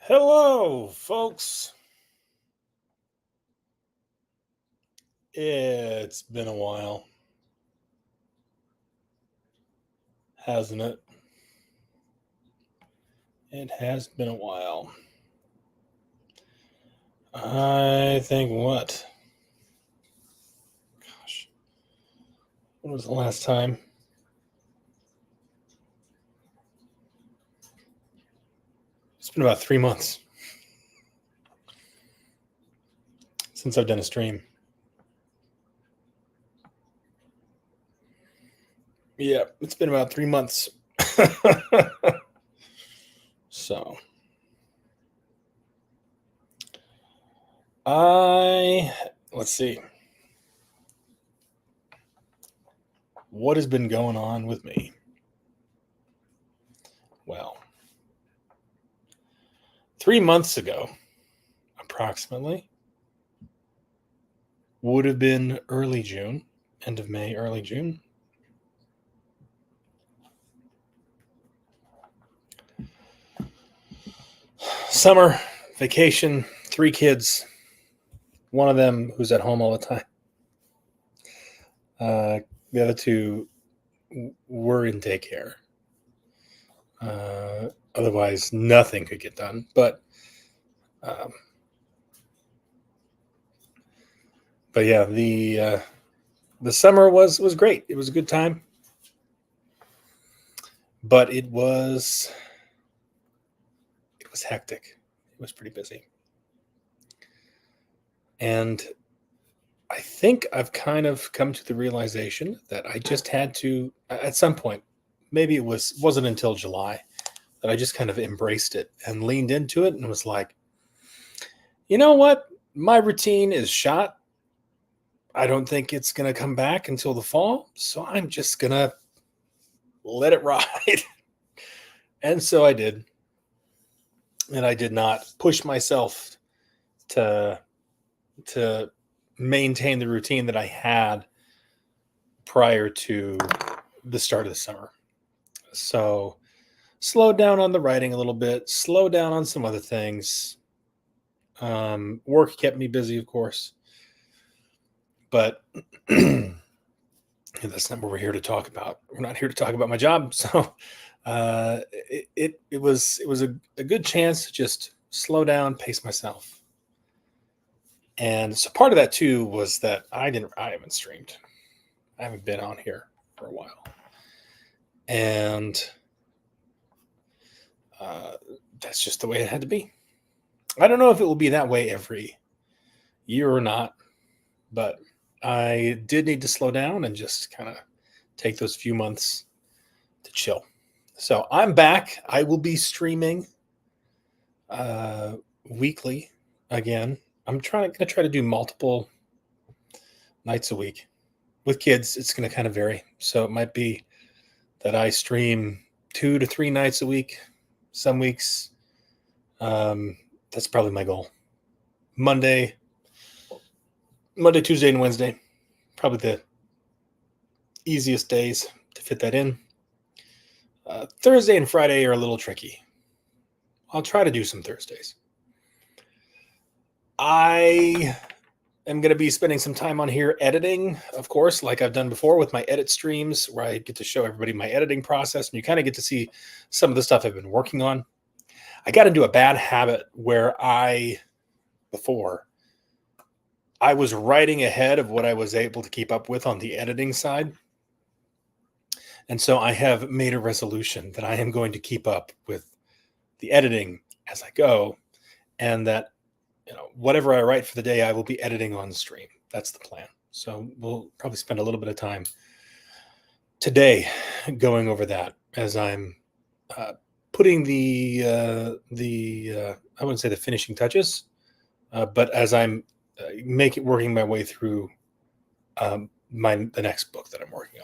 Hello, folks. It's been a while, hasn't it? It has been a while. I think what? Gosh, when was the last time? It's been about 3 months since I've done a stream. Yeah, it's been about 3 months. So, let's see. What has been going on with me? Well, 3 months ago, approximately, would have been early June, end of May, early June. Summer, vacation, 3 kids, one of them who's at home all the time. The other 2 were in daycare. Otherwise, nothing could get done. But yeah, the summer was great. It was a good time, but it was hectic. It was pretty busy, and I think I've kind of come to the realization that I just had to, at some point, maybe it wasn't until July, that I just kind of embraced it and leaned into it and was like, you know what? My routine is shot. I don't think it's going to come back until the fall. So I'm just going to let it ride. And so I did. And I did not push myself to maintain the routine that I had prior to the start of the summer. So slowed down on the writing a little bit, slowed down on some other things. Work kept me busy, of course. But that's not what we're here to talk about. We're not here to talk about my job. So it was a good chance to just slow down, pace myself. And so part of that too was that I haven't streamed. I haven't been on here for a while. And that's just the way it had to be. I don't know if it will be that way every year or not, but I did need to slow down and just kind of take those few months to chill. So I'm back. I will be streaming weekly again. I'm going to try to do multiple nights a week. With kids, it's going to kind of vary. So it might be that I stream 2 to 3 nights a week. Some weeks, that's probably my goal. Monday, Tuesday, and Wednesday, probably the easiest days to fit that in. Thursday and Friday are a little tricky. I'll try to do some Thursdays. I am going to be spending some time on here editing, of course, like I've done before with my edit streams, where I get to show everybody my editing process, and you kind of get to see some of the stuff I've been working on. I got into a bad habit where before I was writing ahead of what I was able to keep up with on the editing side. And so I have made a resolution that I am going to keep up with the editing as I go, and that whatever I write for the day, I will be editing on stream. That's the plan. So we'll probably spend a little bit of time today going over that as I'm putting the I wouldn't say the finishing touches, but as I'm working my way through the next book that I'm working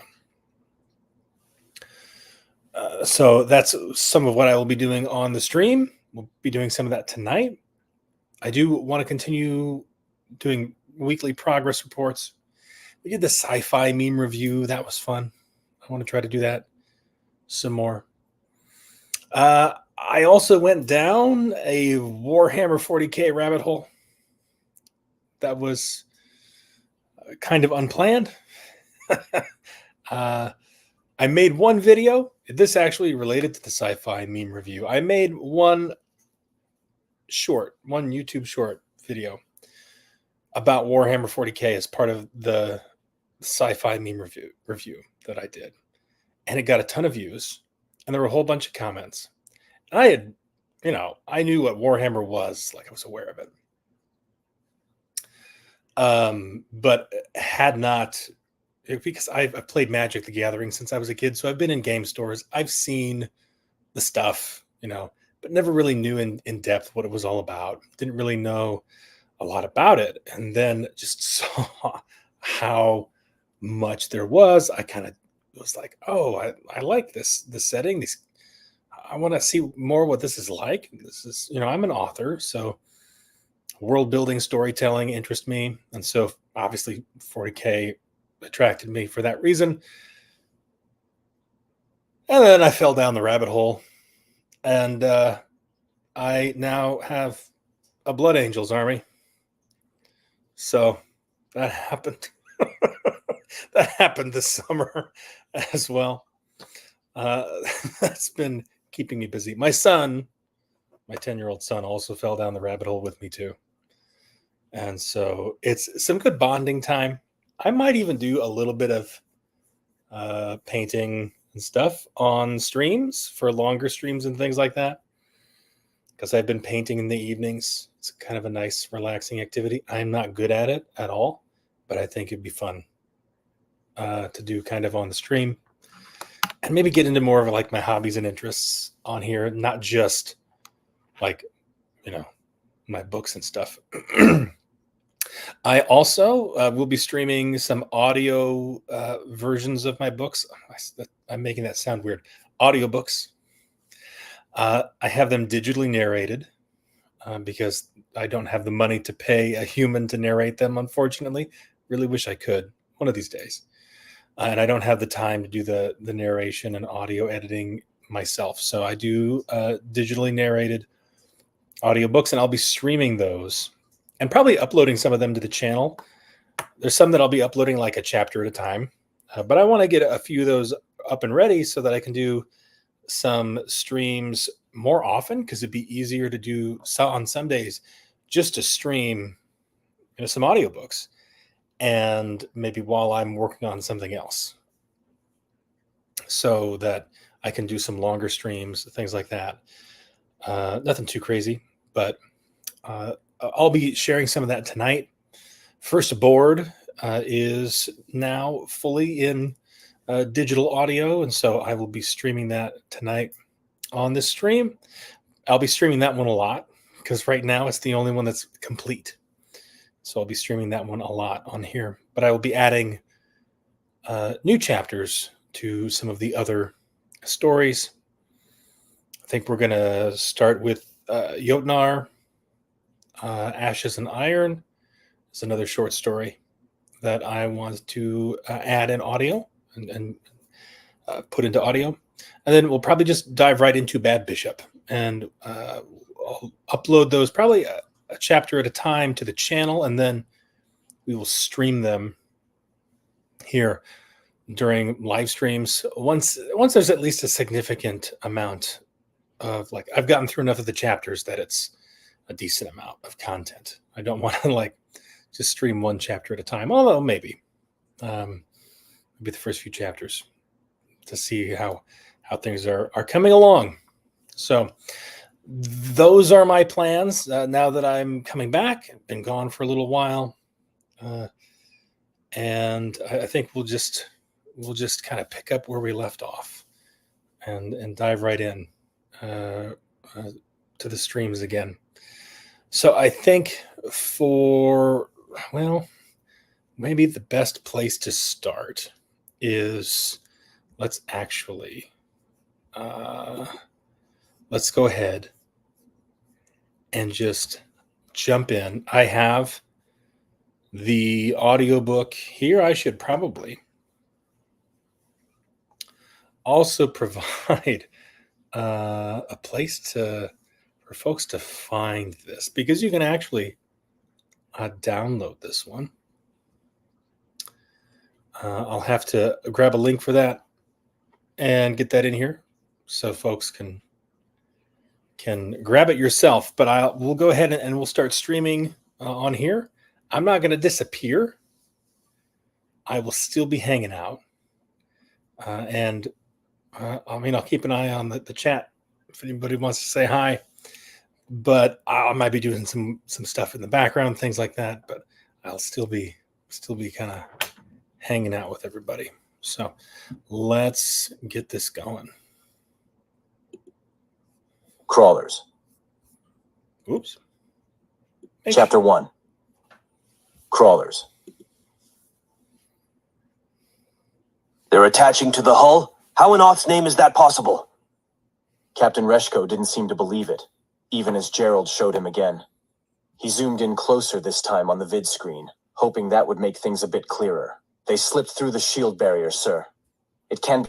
on. So that's some of what I will be doing on the stream. We'll be doing some of that tonight. I do want to continue doing weekly progress reports. We did the Sci-Fi meme review. That was fun. I want to try to do that some more. I also went down a Warhammer 40K rabbit hole. That was kind of unplanned. I made one video. This actually related to the sci-fi meme review. I made one YouTube short video about Warhammer 40K as part of the sci-fi meme review that I did. And it got a ton of views, and there were a whole bunch of comments. And I had, I knew what Warhammer was, like I was aware of it. But had not, because I've played Magic the Gathering since I was a kid, so I've been in game stores. I've seen the stuff, but never really knew in depth what it was all about. Didn't really know a lot about it. And then just saw how much there was. I kind of was like, oh, I like this setting. I want to see more what this is like. This is, I'm an author, so world building, storytelling interest me. And so obviously 40K attracted me for that reason. And then I fell down the rabbit hole, and I now have a Blood Angels army. So that happened. That happened this summer as well. That's been keeping me busy. My son, my 10-year-old son, also fell down the rabbit hole with me too. And so it's some good bonding time. I might even do a little bit of painting and stuff on streams for longer streams and things like that, because I've been painting in the evenings. It's kind of a nice, relaxing activity. I'm not good at it at all, but I think it'd be fun to do kind of on the stream, and maybe get into more of like my hobbies and interests on here, not just like, my books and stuff. I also will be streaming some audio versions of my books. I'm making that sound weird. Audiobooks. I have them digitally narrated because I don't have the money to pay a human to narrate them, unfortunately. Really wish I could one of these days. And I don't have the time to do the narration and audio editing myself. So I do digitally narrated audiobooks, and I'll be streaming those and probably uploading some of them to the channel. There's some that I'll be uploading like a chapter at a time, but I want to get a few of those up and ready so that I can do some streams more often, because it'd be easier to do on some days just to stream some audiobooks, and maybe while I'm working on something else, so that I can do some longer streams, things like that. Nothing too crazy, but I'll be sharing some of that tonight. First Board is now fully in digital audio, and so I will be streaming that tonight on this stream. I'll be streaming that one a lot because right now it's the only one that's complete. So I'll be streaming that one a lot on here, but I will be adding new chapters to some of the other stories. I think we're going to start with Jotnar, Ashes and Iron. It's another short story that I want to add in audio and put into audio. And then we'll probably just dive right into Bad Bishop, and I'll upload those probably a chapter at a time to the channel, and then we will stream them here during live streams. Once there's at least a significant amount of, like, I've gotten through enough of the chapters that it's a decent amount of content. I don't want to just stream one chapter at a time, although maybe the first few chapters to see how things are coming along. So those are my plans now that I'm coming back. I've been gone for a little while, and I think we'll just kind of pick up where we left off and dive right in to the streams again. So I think maybe the best place to start is let's go ahead and just jump in. I have the audiobook here. I should probably also provide a place for folks to find this, because you can actually download this one. I'll have to grab a link for that and get that in here so folks can grab it yourself. But we'll go ahead and we'll start streaming on here. I'm not going to disappear. I will still be hanging out. And I mean, I'll keep an eye on the chat if anybody wants to say hi. But I might be doing some stuff in the background, things like that. But I'll still be kind of hanging out with everybody. So let's get this going. Crawlers. Oops. Chapter 1. Crawlers. They're attaching to the hull? How in Oth's name is that possible? Captain Reshko didn't seem to believe it, even as Gerald showed him again. He zoomed in closer this time on the vid screen, hoping that would make things a bit clearer. They slipped through the shield barrier, sir. It can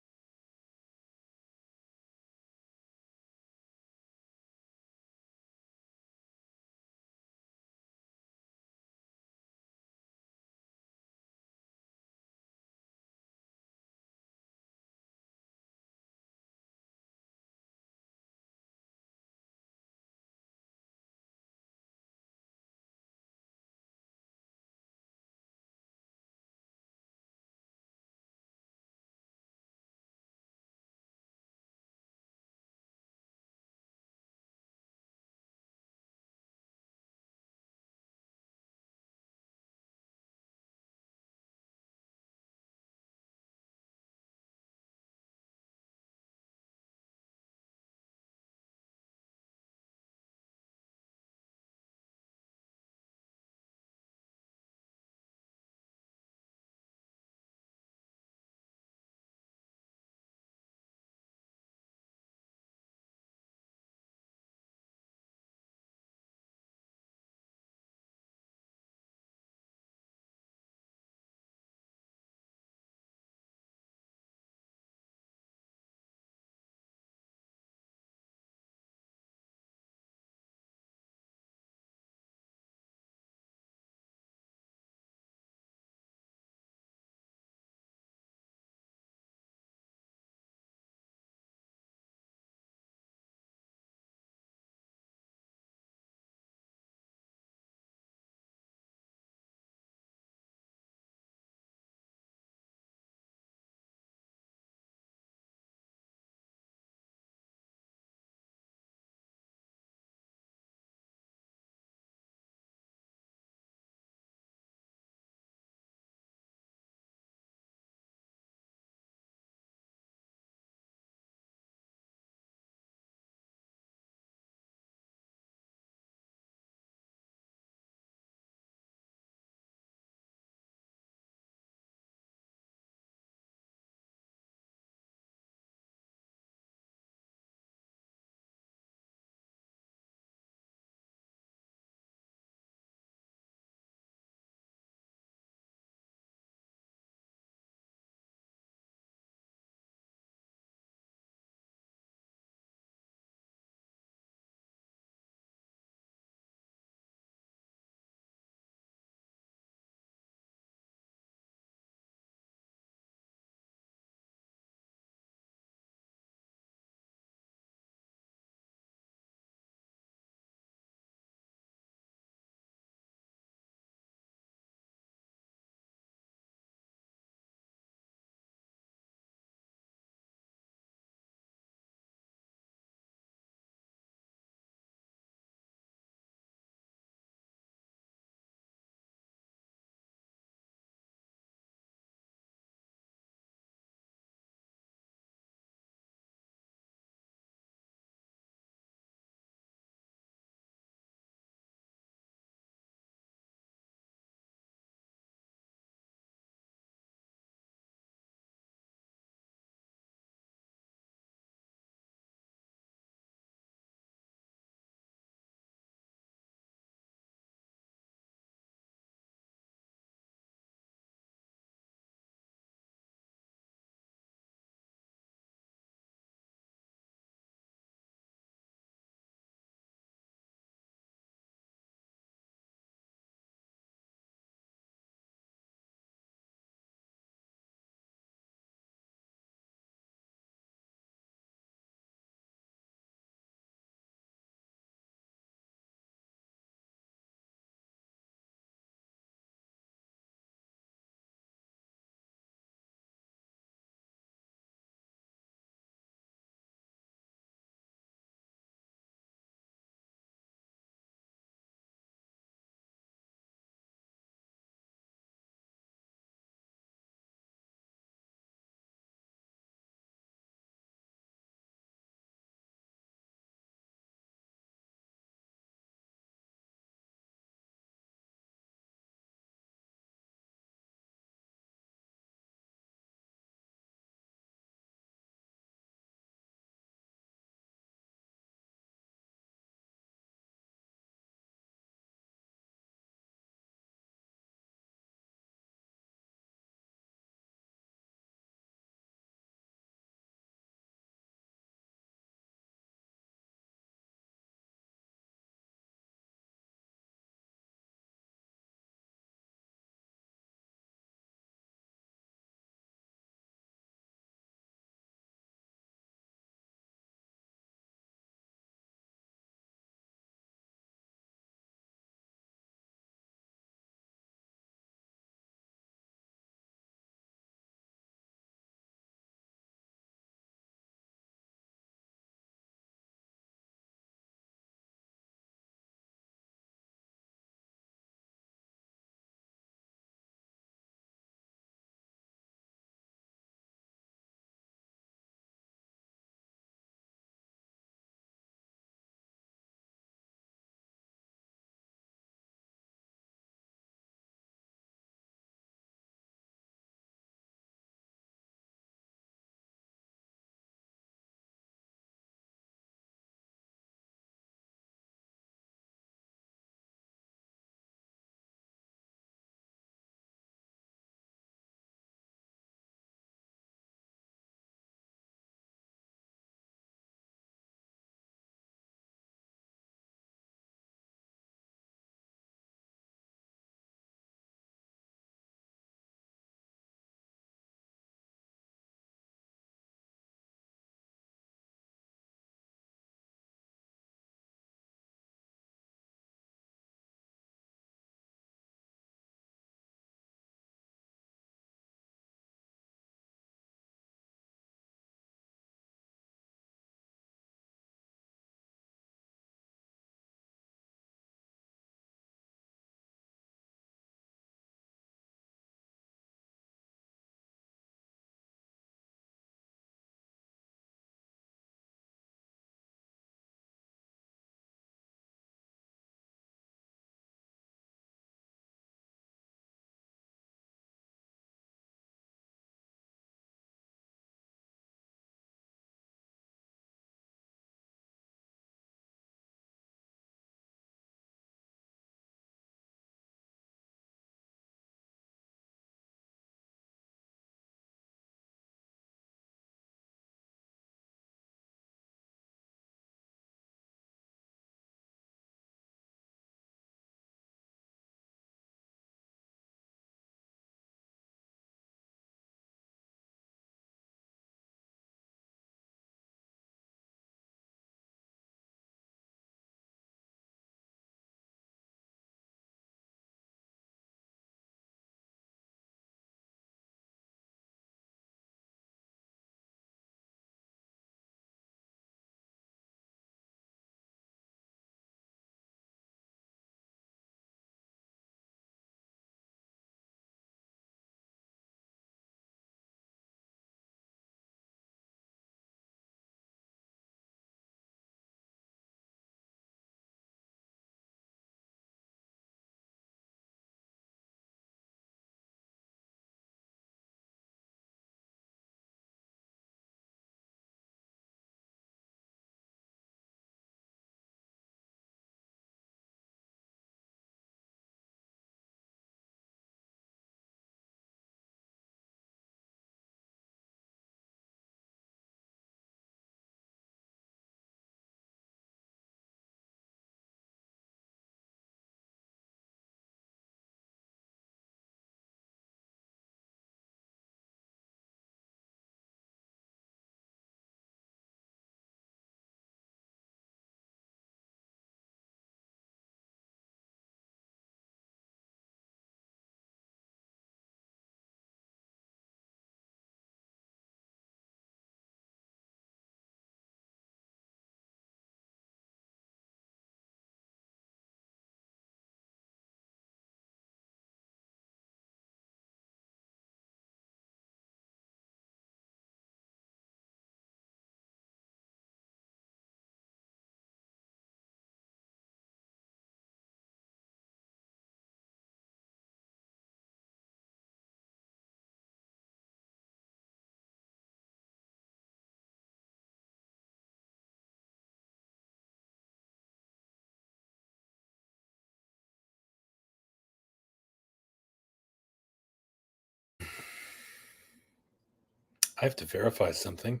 I have to verify something.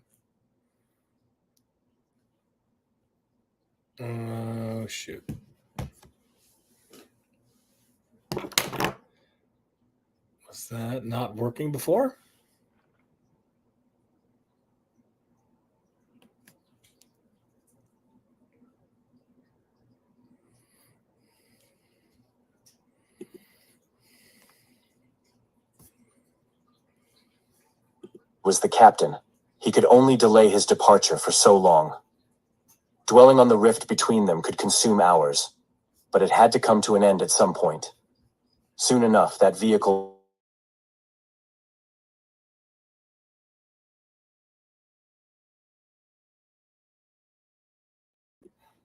Oh, shoot. Was that not working before? Was the captain. He could only delay his departure for so long. Dwelling on the rift between them could consume hours, but it had to come to an end at some point. Soon enough, that vehicle...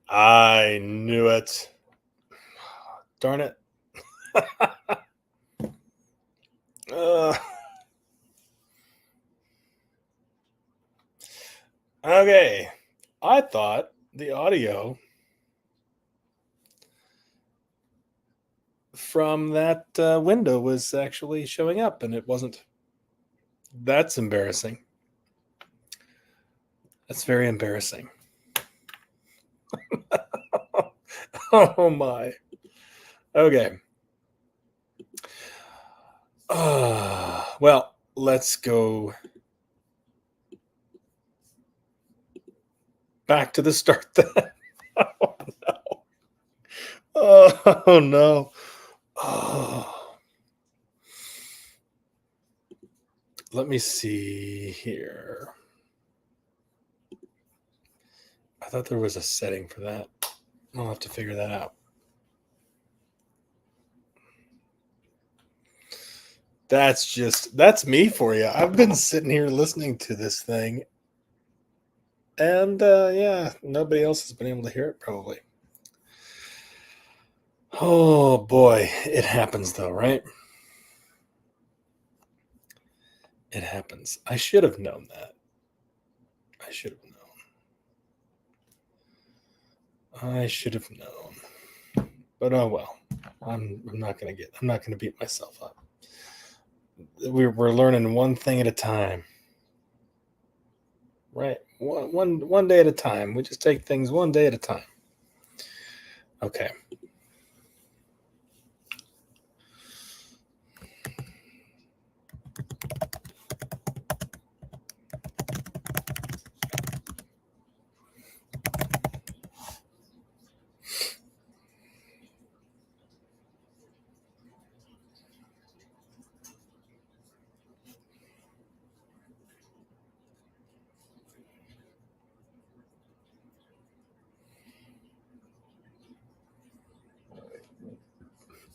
I knew it. Darn it. Okay. I thought the audio from that window was actually showing up, and it wasn't. That's embarrassing. That's very embarrassing. Oh my. Okay. Well, let's go back to the start then. Oh no. Oh no. Oh. Let me see here. I thought there was a setting for that. I'll have to figure that out. That's me for you. I've been sitting here listening to this thing, and yeah, nobody else has been able to hear it probably. Oh boy, it happens though, right? It happens. I should have known that. I should have known. I should have known. But oh well. I'm not gonna beat myself up. We're learning one thing at a time. Right. One day at a time. We just take things one day at a time. Okay.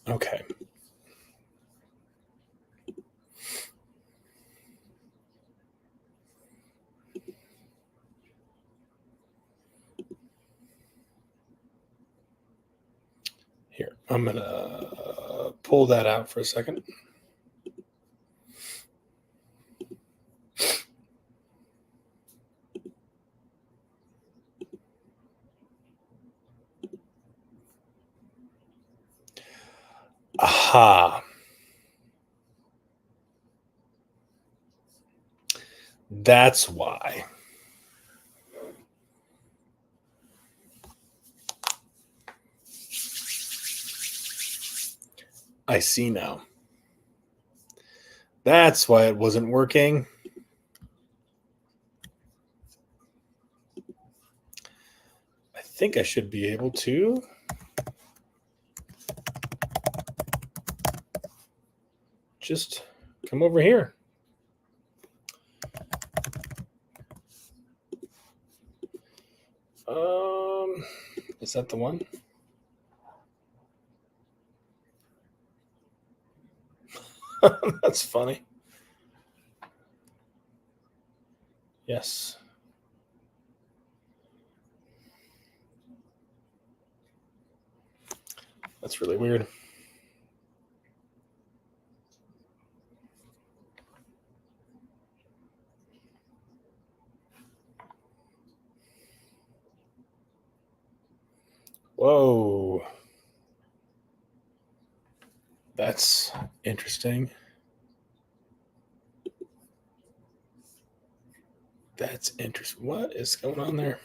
Okay. Here, I'm going to pull that out for a second. Aha. That's why. I see now. That's why it wasn't working. I think I should be able to. Just come over here. Is that the one? That's funny. Yes. That's really weird. Whoa. That's interesting. That's interesting. What is going on there?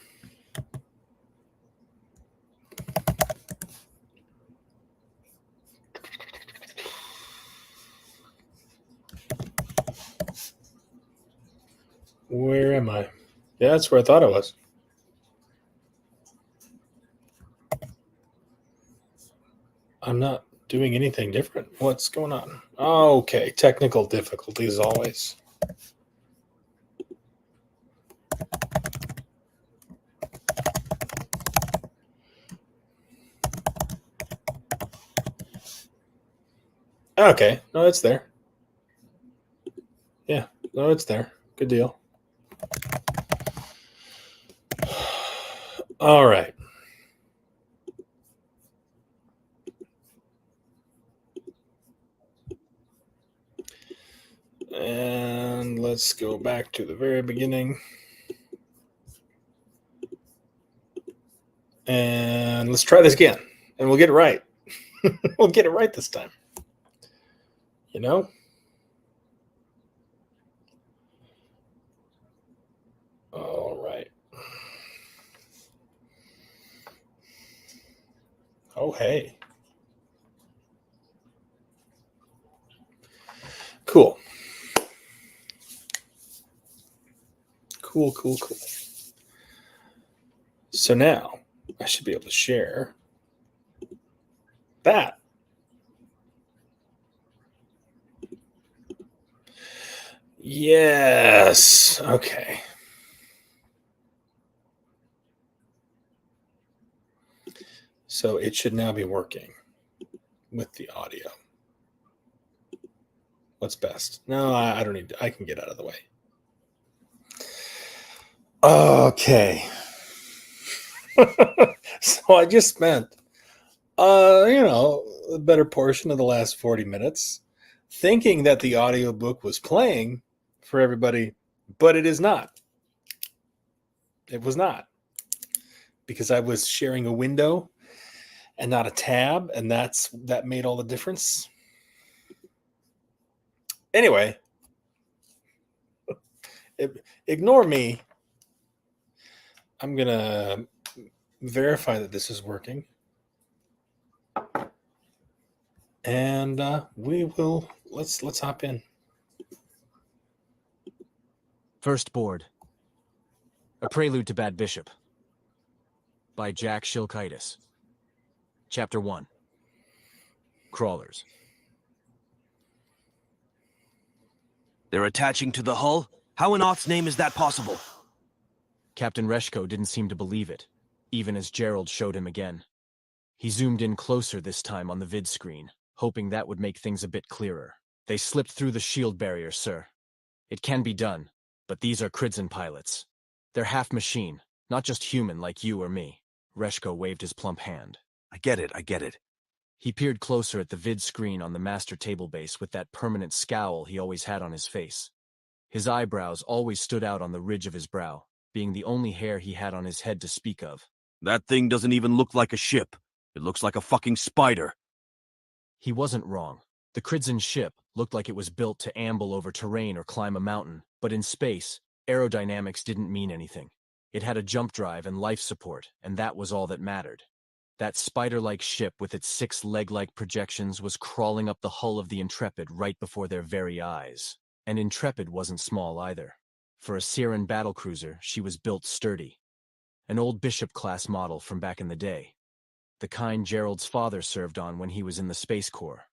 Where am I? Yeah, that's where I thought I was. I'm not doing anything different. What's going on? Okay, technical difficulties always. Okay, no, it's there. Yeah, no, it's there. Good deal. All right. And let's go back to the very beginning. And let's try this again. And we'll get it right. We'll get it right this time. You know? All right. Oh, hey. Cool. Cool. So now I should be able to share that. Yes. Okay. So it should now be working with the audio. What's best? No, I don't need to. I can get out of the way. Okay. So I just spent, a better portion of the last 40 minutes thinking that the audiobook was playing for everybody, but it is not. It was not. Because I was sharing a window and not a tab, and that made all the difference. Anyway, ignore me. I'm going to verify that this is working. And we will let's hop in. First Board. A Prelude to Bad Bishop. By Jack Shilkaitis. Chapter 1. Crawlers. They're attaching to the hull? How in Oth's name is that possible? Captain Reshko didn't seem to believe it, even as Gerald showed him again. He zoomed in closer this time on the vid screen, hoping that would make things a bit clearer. They slipped through the shield barrier, sir. It can be done, but these are Kridzen pilots. They're half machine, not just human like you or me. Reshko waved his plump hand. I get it. He peered closer at the vid screen on the master table base with that permanent scowl he always had on his face. His eyebrows always stood out on the ridge of his brow, being the only hair he had on his head to speak of. That thing doesn't even look like a ship. It looks like a fucking spider. He wasn't wrong. The Kridzen ship looked like it was built to amble over terrain or climb a mountain, but in space, aerodynamics didn't mean anything. It had a jump drive and life support, and that was all that mattered. That spider-like ship with its 6 leg-like projections was crawling up the hull of the Intrepid right before their very eyes. And Intrepid wasn't small either. For a Siren battlecruiser, she was built sturdy. An old Bishop-class model from back in the day. The kind Gerald's father served on when he was in the Space Corps.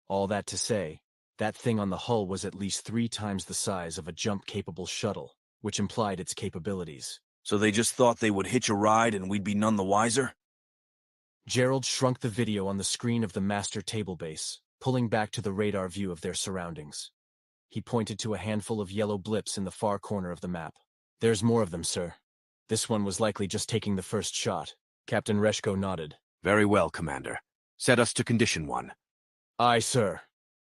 All that to say, that thing on the hull was at least 3 times the size of a jump-capable shuttle, which implied its capabilities. So they just thought they would hitch a ride and we'd be none the wiser? Gerald shrunk the video on the screen of the master table base, pulling back to the radar view of their surroundings. He pointed to a handful of yellow blips in the far corner of the map. There's more of them, sir. This one was likely just taking the first shot. Captain Reshko nodded. Very well, Commander. Set us to Condition 1. Aye, sir.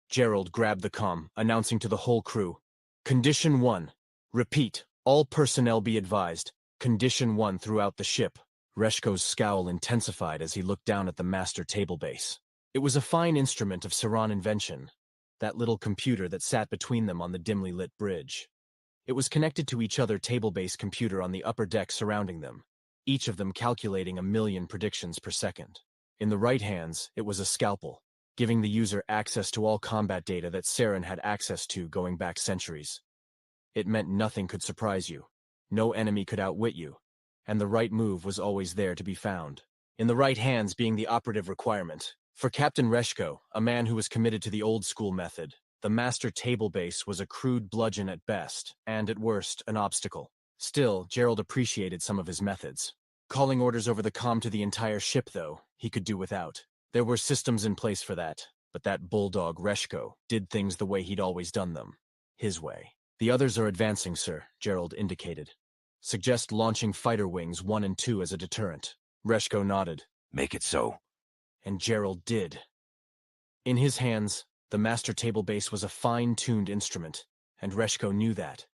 Gerald grabbed the comm, announcing to the whole crew. Condition 1. Repeat, all personnel be advised. Condition 1 throughout the ship. Reshko's scowl intensified as he looked down at the master table base. It was a fine instrument of Saran invention, that little computer that sat between them on the dimly lit bridge. It was connected to each other table-based computer on the upper deck surrounding them, each of them calculating 1,000,000 predictions per second. In the right hands, it was a scalpel, giving the user access to all combat data that Saren had access to going back centuries. It meant nothing could surprise you, no enemy could outwit you, and the right move was always there to be found. In the right hands being the operative requirement. For Captain Reshko, a man who was committed to the old-school method, the master table base was a crude bludgeon at best, and at worst, an obstacle. Still, Gerald appreciated some of his methods. Calling orders over the comm to the entire ship, though, he could do without. There were systems in place for that, but that bulldog Reshko did things the way he'd always done them. His way. The others are advancing, sir, Gerald indicated. Suggest launching fighter wings 1 and 2 as a deterrent. Reshko nodded. Make it so. And Gerald did. In his hands, the master table base was a fine-tuned instrument, and Reshko knew that.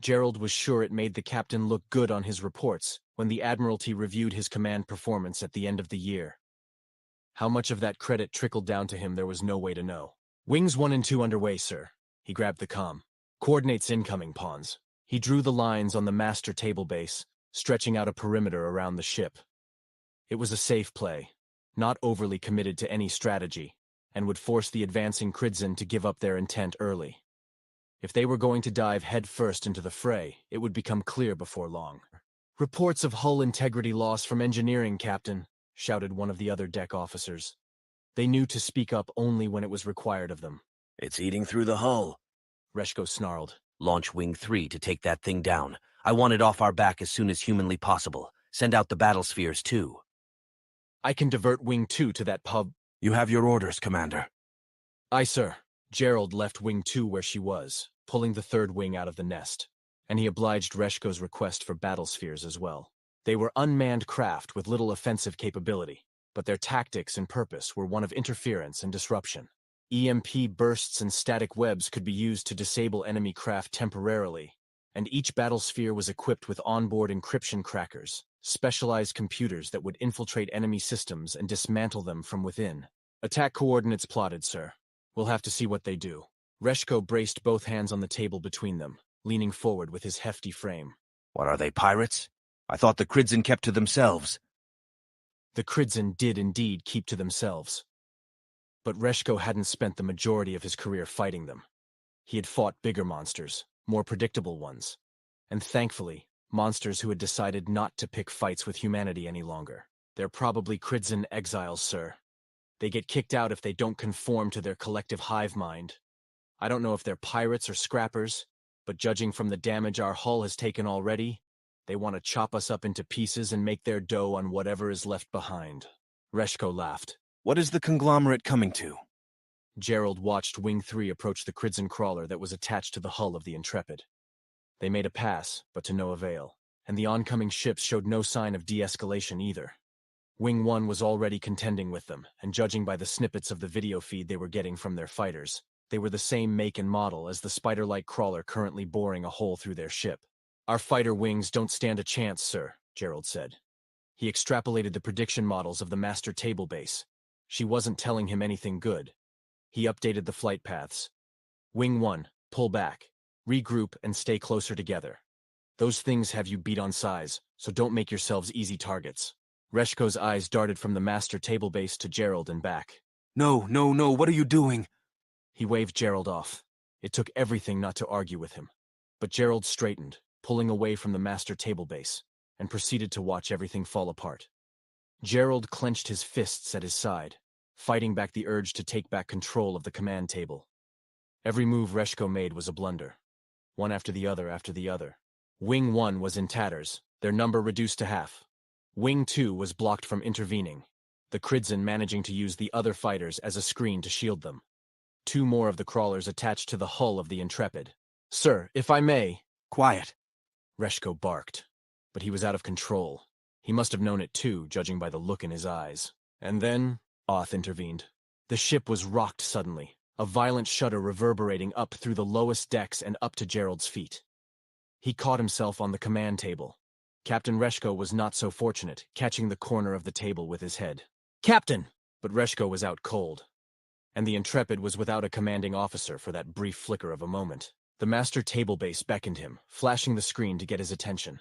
Gerald was sure it made the captain look good on his reports when the Admiralty reviewed his command performance at the end of the year. How much of that credit trickled down to him there was no way to know. Wings 1 and 2 underway, sir. He grabbed the comm. Coordinates incoming, pawns. He drew the lines on the master table base, stretching out a perimeter around the ship. It was a safe play, not overly committed to any strategy, and would force the advancing Kridzin to give up their intent early. If they were going to dive headfirst into the fray, it would become clear before long. Reports of hull integrity loss from engineering, Captain, shouted one of the other deck officers. They knew to speak up only when it was required of them. It's eating through the hull. Reshko snarled. Launch Wing 3 to take that thing down. I want it off our back as soon as humanly possible. Send out the battle spheres, too. I can divert Wing 2 to that pub. You have your orders, Commander. Aye, sir. Gerald left Wing 2 where she was, pulling the third wing out of the nest, and he obliged Reshko's request for battle spheres as well. They were unmanned craft with little offensive capability, but their tactics and purpose were one of interference and disruption. EMP bursts and static webs could be used to disable enemy craft temporarily, and each battle sphere was equipped with onboard encryption crackers, specialized computers that would infiltrate enemy systems and dismantle them from within. Attack coordinates plotted, sir. We'll have to see what they do. Reshko braced both hands on the table between them, leaning forward with his hefty frame. What are they, pirates? I thought the Kridzin kept to themselves. The Kridzin did indeed keep to themselves. But Reshko hadn't spent the majority of his career fighting them. He had fought bigger monsters, more predictable ones, and thankfully, monsters who had decided not to pick fights with humanity any longer. They're probably Kridzin exiles, sir. They get kicked out if they don't conform to their collective hive mind. I don't know if they're pirates or scrappers, but judging from the damage our hull has taken already, they want to chop us up into pieces and make their dough on whatever is left behind. Reshko laughed. What is the conglomerate coming to? Gerald watched Wing 3 approach the Kridzin crawler that was attached to the hull of the Intrepid. They made a pass, but to no avail, and the oncoming ships showed no sign of de-escalation either. Wing 1 was already contending with them, and judging by the snippets of the video feed they were getting from their fighters, they were the same make and model as the spider-like crawler currently boring a hole through their ship. Our fighter wings don't stand a chance, sir, Gerald said. He extrapolated the prediction models of the master table base. She wasn't telling him anything good. He updated the flight paths. Wing 1, pull back, regroup, and stay closer together. Those things have you beat on size, so don't make yourselves easy targets. Reshko's eyes darted from the master table base to Gerald and back. No, what are you doing? He waved Gerald off. It took everything not to argue with him. But Gerald straightened, pulling away from the master table base, and proceeded to watch everything fall apart. Gerald clenched his fists at his side, fighting back the urge to take back control of the command table. Every move Reshko made was a blunder, one after the other after the other. Wing 1 was in tatters, their number reduced to half. Wing 2 was blocked from intervening, the Kridzin managing to use the other fighters as a screen to shield them. 2 more of the crawlers attached to the hull of the Intrepid. Sir, if I may... Quiet. Reshko barked, but he was out of control. He must have known it too, judging by the look in his eyes. And then, Oth intervened. The ship was rocked suddenly, a violent shudder reverberating up through the lowest decks and up to Gerald's feet. He caught himself on the command table. Captain Reshko was not so fortunate, catching the corner of the table with his head. Captain! But Reshko was out cold, and the Intrepid was without a commanding officer for that brief flicker of a moment. The master table base beckoned him, flashing the screen to get his attention.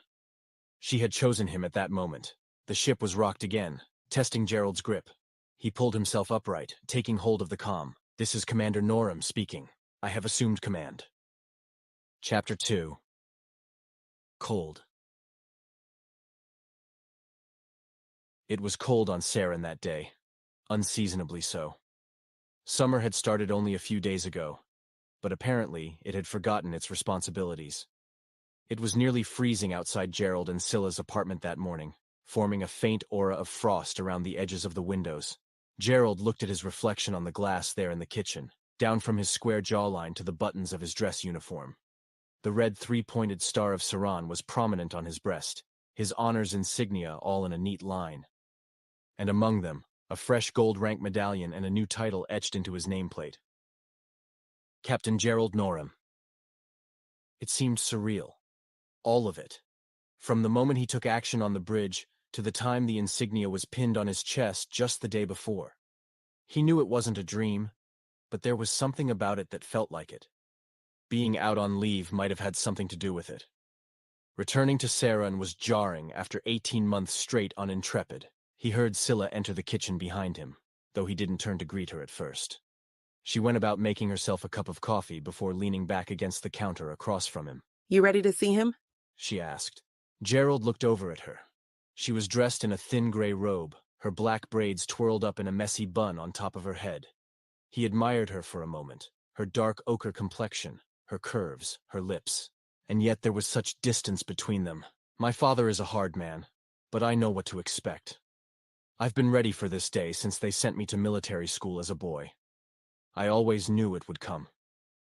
She had chosen him at that moment. The ship was rocked again, testing Gerald's grip. He pulled himself upright, taking hold of the comm. "This is Commander Norum speaking. I have assumed command." Chapter 2. Cold. It was cold on Saren that day, unseasonably so. Summer had started only a few days ago, but apparently it had forgotten its responsibilities. It was nearly freezing outside Gerald and Scylla's apartment that morning, forming a faint aura of frost around the edges of the windows. Gerald looked at his reflection on the glass there in the kitchen, down from his square jawline to the buttons of his dress uniform. The red three-pointed star of Saran was prominent on his breast, his honors insignia all in a neat line. And among them, a fresh gold rank medallion and a new title etched into his nameplate. Captain Gerald Norum. It seemed surreal. All of it. From the moment he took action on the bridge to the time the insignia was pinned on his chest just the day before. He knew it wasn't a dream, but there was something about it that felt like it. Being out on leave might have had something to do with it. Returning to Saren was jarring after 18 months straight on Intrepid. He heard Scylla enter the kitchen behind him, though he didn't turn to greet her at first. She went about making herself a cup of coffee before leaning back against the counter across from him. "You ready to see him?" she asked. Gerald looked over at her. She was dressed in a thin gray robe, her black braids twirled up in a messy bun on top of her head. He admired her for a moment, her dark ochre complexion, her curves, her lips. And yet there was such distance between them. "My father is a hard man, but I know what to expect. I've been ready for this day since they sent me to military school as a boy. I always knew it would come.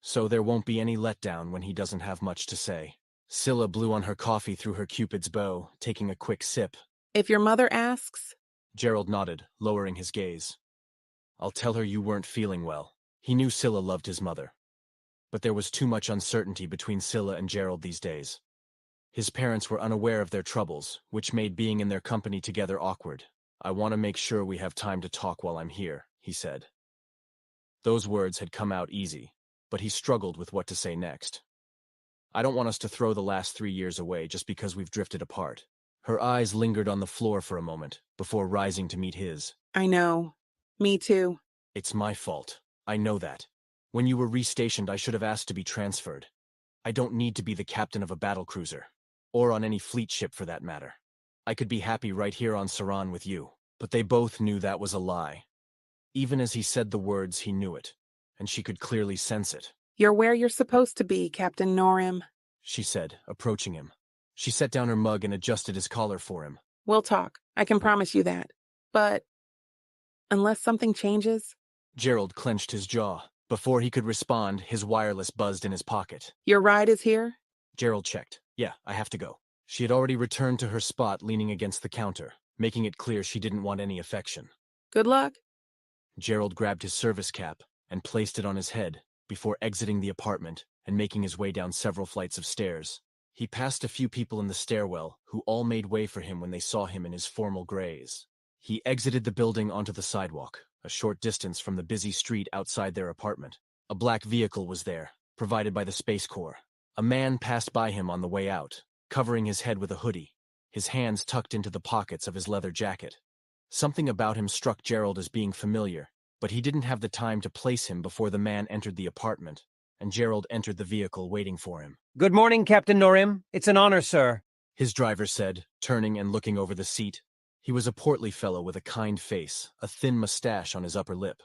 So there won't be any letdown when he doesn't have much to say." Scylla blew on her coffee through her Cupid's bow, taking a quick sip. "If your mother asks..." Gerald nodded, lowering his gaze. "I'll tell her you weren't feeling well." He knew Scylla loved his mother. But there was too much uncertainty between Scylla and Gerald these days. His parents were unaware of their troubles, which made being in their company together awkward. "I want to make sure we have time to talk while I'm here," he said. Those words had come out easy, but he struggled with what to say next. "I don't want us to throw the last 3 years away just because we've drifted apart." Her eyes lingered on the floor for a moment, before rising to meet his. "I know. Me too." "It's my fault. I know that. When you were restationed, I should have asked to be transferred. I don't need to be the captain of a battlecruiser, or on any fleet ship for that matter. I could be happy right here on Saran with you." But they both knew that was a lie. Even as he said the words, he knew it, and she could clearly sense it. "You're where you're supposed to be, Captain Norum," she said, approaching him. She set down her mug and adjusted his collar for him. "We'll talk. I can promise you that. But unless something changes..." Gerald clenched his jaw. Before he could respond, his wireless buzzed in his pocket. "Your ride is here?" Gerald checked. "Yeah, I have to go." She had already returned to her spot leaning against the counter, making it clear she didn't want any affection. "Good luck." Gerald grabbed his service cap and placed it on his head before exiting the apartment and making his way down several flights of stairs. He passed a few people in the stairwell who all made way for him when they saw him in his formal grays. He exited the building onto the sidewalk, a short distance from the busy street outside their apartment. A black vehicle was there, provided by the Space Corps. A man passed by him on the way out, covering his head with a hoodie, his hands tucked into the pockets of his leather jacket. Something about him struck Gerald as being familiar, but he didn't have the time to place him before the man entered the apartment, and Gerald entered the vehicle waiting for him. "Good morning, Captain Norum. It's an honor, sir," his driver said, turning and looking over the seat. He was a portly fellow with a kind face, a thin mustache on his upper lip.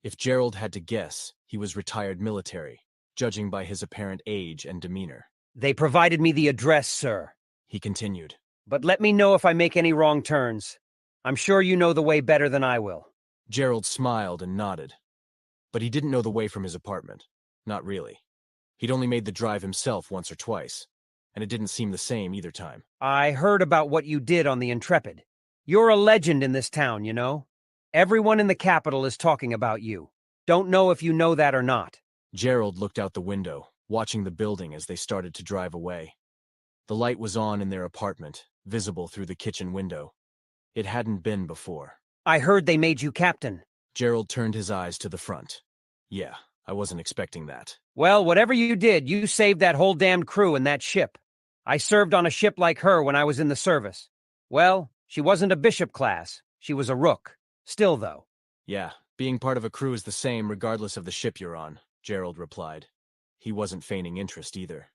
If Gerald had to guess, he was retired military, judging by his apparent age and demeanor. "They provided me the address, sir," he continued. "but let me know if I make any wrong turns. I'm sure you know the way better than I will." Gerald smiled and nodded. But he didn't know the way from his apartment. Not really. He'd only made the drive himself once or twice, and it didn't seem the same either time. "I heard about what you did on the Intrepid. You're a legend in this town, you know. Everyone in the capital is talking about you. Don't know if you know that or not." Gerald looked out the window, watching the building as they started to drive away. The light was on in their apartment, visible through the kitchen window. It hadn't been before. "I heard they made you captain." Gerald turned his eyes to the front. Yeah, I wasn't expecting that. Well, whatever you did, you saved that whole damned crew and that ship. I served on a ship like her when I was in the service. Well, she wasn't a bishop class. She was a rook. Still, though. Yeah, being part of a crew is the same regardless of the ship you're on, Gerald replied. He wasn't feigning interest either,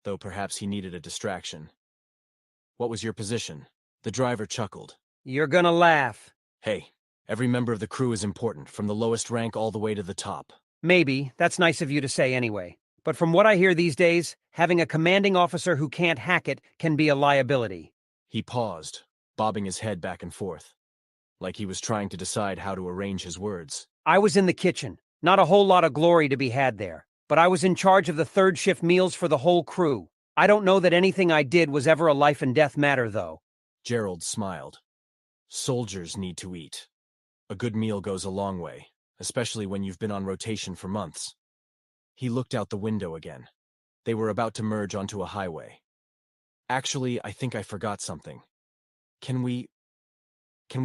though perhaps he needed a distraction. What was your position? The driver chuckled. You're gonna laugh. Hey, every member of the crew is important, from the lowest rank all the way to the top. Maybe. That's nice of you to say anyway. But from what I hear these days, having a commanding officer who can't hack it can be a liability. He paused, bobbing his head back and forth, like he was trying to decide how to arrange his words. I was in the kitchen. Not a whole lot of glory to be had there. But I was in charge of the third shift meals for the whole crew. I don't know that anything I did was ever a life and death matter, though. Gerald smiled. Soldiers need to eat. A good meal goes a long way, especially when you've been on rotation for months. He looked out the window again. They were about to merge onto a highway. Actually, I think I forgot something. Can we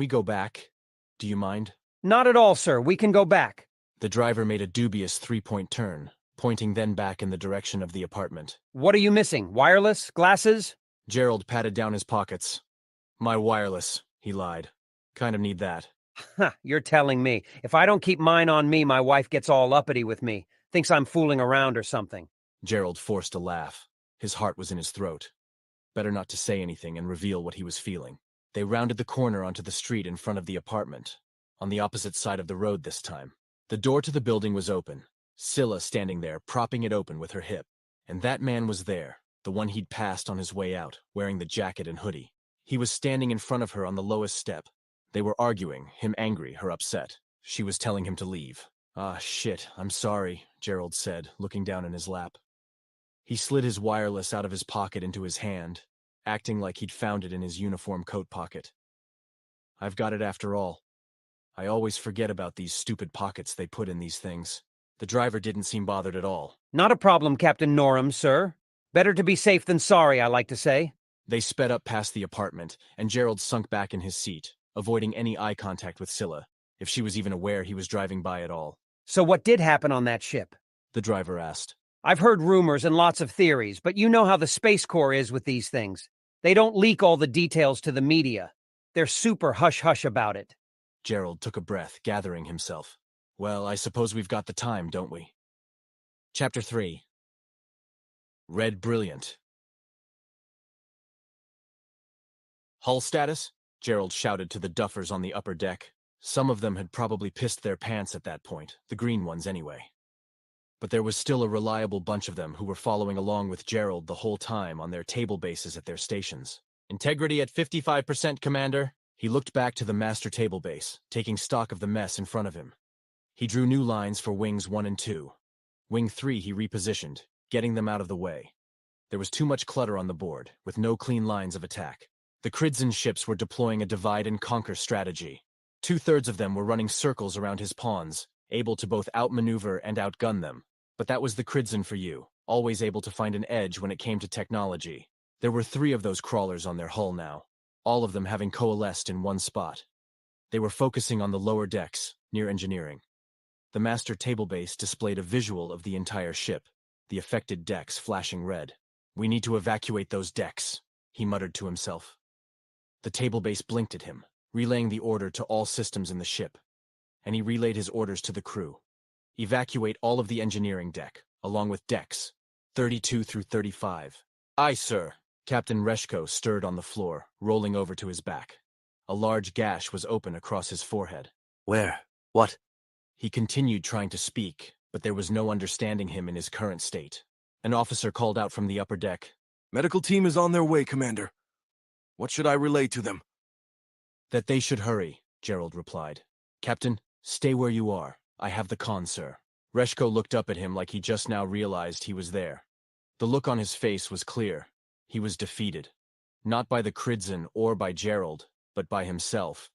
go back? Do you mind? Not at all, sir. We can go back. The driver made a dubious three-point turn, pointing then back in the direction of the apartment. What are you missing? Wireless? Glasses? Gerald patted down his pockets. My wireless, he lied. Kind of need that. You're telling me. If I don't keep mine on me, my wife gets all uppity with me. Thinks I'm fooling around or something. Gerald forced a laugh. His heart was in his throat. Better not to say anything and reveal what he was feeling. They rounded the corner onto the street in front of the apartment, on the opposite side of the road this time. The door to the building was open, Scylla standing there, propping it open with her hip. And that man was there, the one he'd passed on his way out, wearing the jacket and hoodie. He was standing in front of her on the lowest step. They were arguing, him angry, her upset. She was telling him to leave. Ah, shit, I'm sorry, Gerald said, looking down in his lap. He slid his wireless out of his pocket into his hand, acting like he'd found it in his uniform coat pocket. I've got it after all. I always forget about these stupid pockets they put in these things. The driver didn't seem bothered at all. Not a problem, Captain Norham, sir. Better to be safe than sorry, I like to say. They sped up past the apartment, and Gerald sunk back in his seat, avoiding any eye contact with Scylla, if she was even aware he was driving by at all. So what did happen on that ship? The driver asked. I've heard rumors and lots of theories, but you know how the Space Corps is with these things. They don't leak all the details to the media. They're super hush-hush about it. Gerald took a breath, gathering himself. Well, I suppose we've got the time, don't we? Chapter 3. Red Brilliant. Hull status? Gerald shouted to the duffers on the upper deck. Some of them had probably pissed their pants at that point, the green ones anyway. But there was still a reliable bunch of them who were following along with Gerald the whole time on their table bases at their stations. Integrity at 55%, Commander. He looked back to the master table base, taking stock of the mess in front of him. He drew new lines for Wings 1 and 2. Wing 3 he repositioned, getting them out of the way. There was too much clutter on the board, with no clean lines of attack. The Cridson ships were deploying a divide-and-conquer strategy. 2/3 of them were running circles around his pawns, able to both outmaneuver and outgun them. But that was the Cridson for you, always able to find an edge when it came to technology. There were 3 of those crawlers on their hull now, all of them having coalesced in one spot. They were focusing on the lower decks, near engineering. The master table base displayed a visual of the entire ship, the affected decks flashing red. We need to evacuate those decks, he muttered to himself. The table base blinked at him, relaying the order to all systems in the ship, and he relayed his orders to the crew. Evacuate all of the engineering deck, along with decks, 32 through 35. Aye, sir. Captain Reshko stirred on the floor, rolling over to his back. A large gash was open across his forehead. Where? What? He continued trying to speak, but there was no understanding him in his current state. An officer called out from the upper deck. Medical team is on their way, Commander. What should I relay to them? That they should hurry, Gerald replied. Captain, stay where you are. I have the con, sir. Reshko looked up at him like he just now realized he was there. The look on his face was clear. He was defeated. Not by the Cridson or by Gerald, but by himself.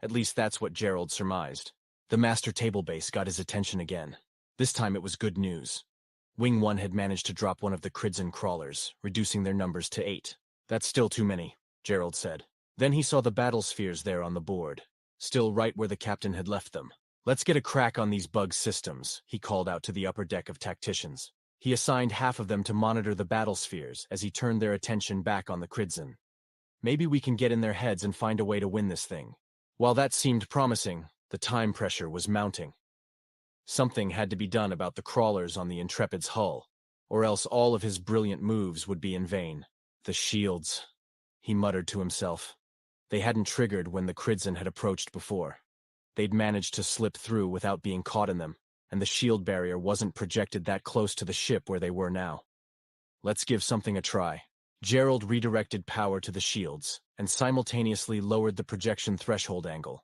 At least that's what Gerald surmised. The master table base got his attention again. This time it was good news. Wing 1 had managed to drop one of the Cridson crawlers, reducing their numbers to 8. That's still too many, Gerald said. Then he saw the battle spheres there on the board, still right where the captain had left them. Let's get a crack on these bug systems, he called out to the upper deck of tacticians. He assigned half of them to monitor the battle spheres as he turned their attention back on the Cridzen. Maybe we can get in their heads and find a way to win this thing. While that seemed promising, the time pressure was mounting. Something had to be done about the crawlers on the Intrepid's hull, or else all of his brilliant moves would be in vain. The shields, he muttered to himself. They hadn't triggered when the Cridzen had approached before. They'd managed to slip through without being caught in them, and the shield barrier wasn't projected that close to the ship where they were now. Let's give something a try. Gerald redirected power to the shields, and simultaneously lowered the projection threshold angle.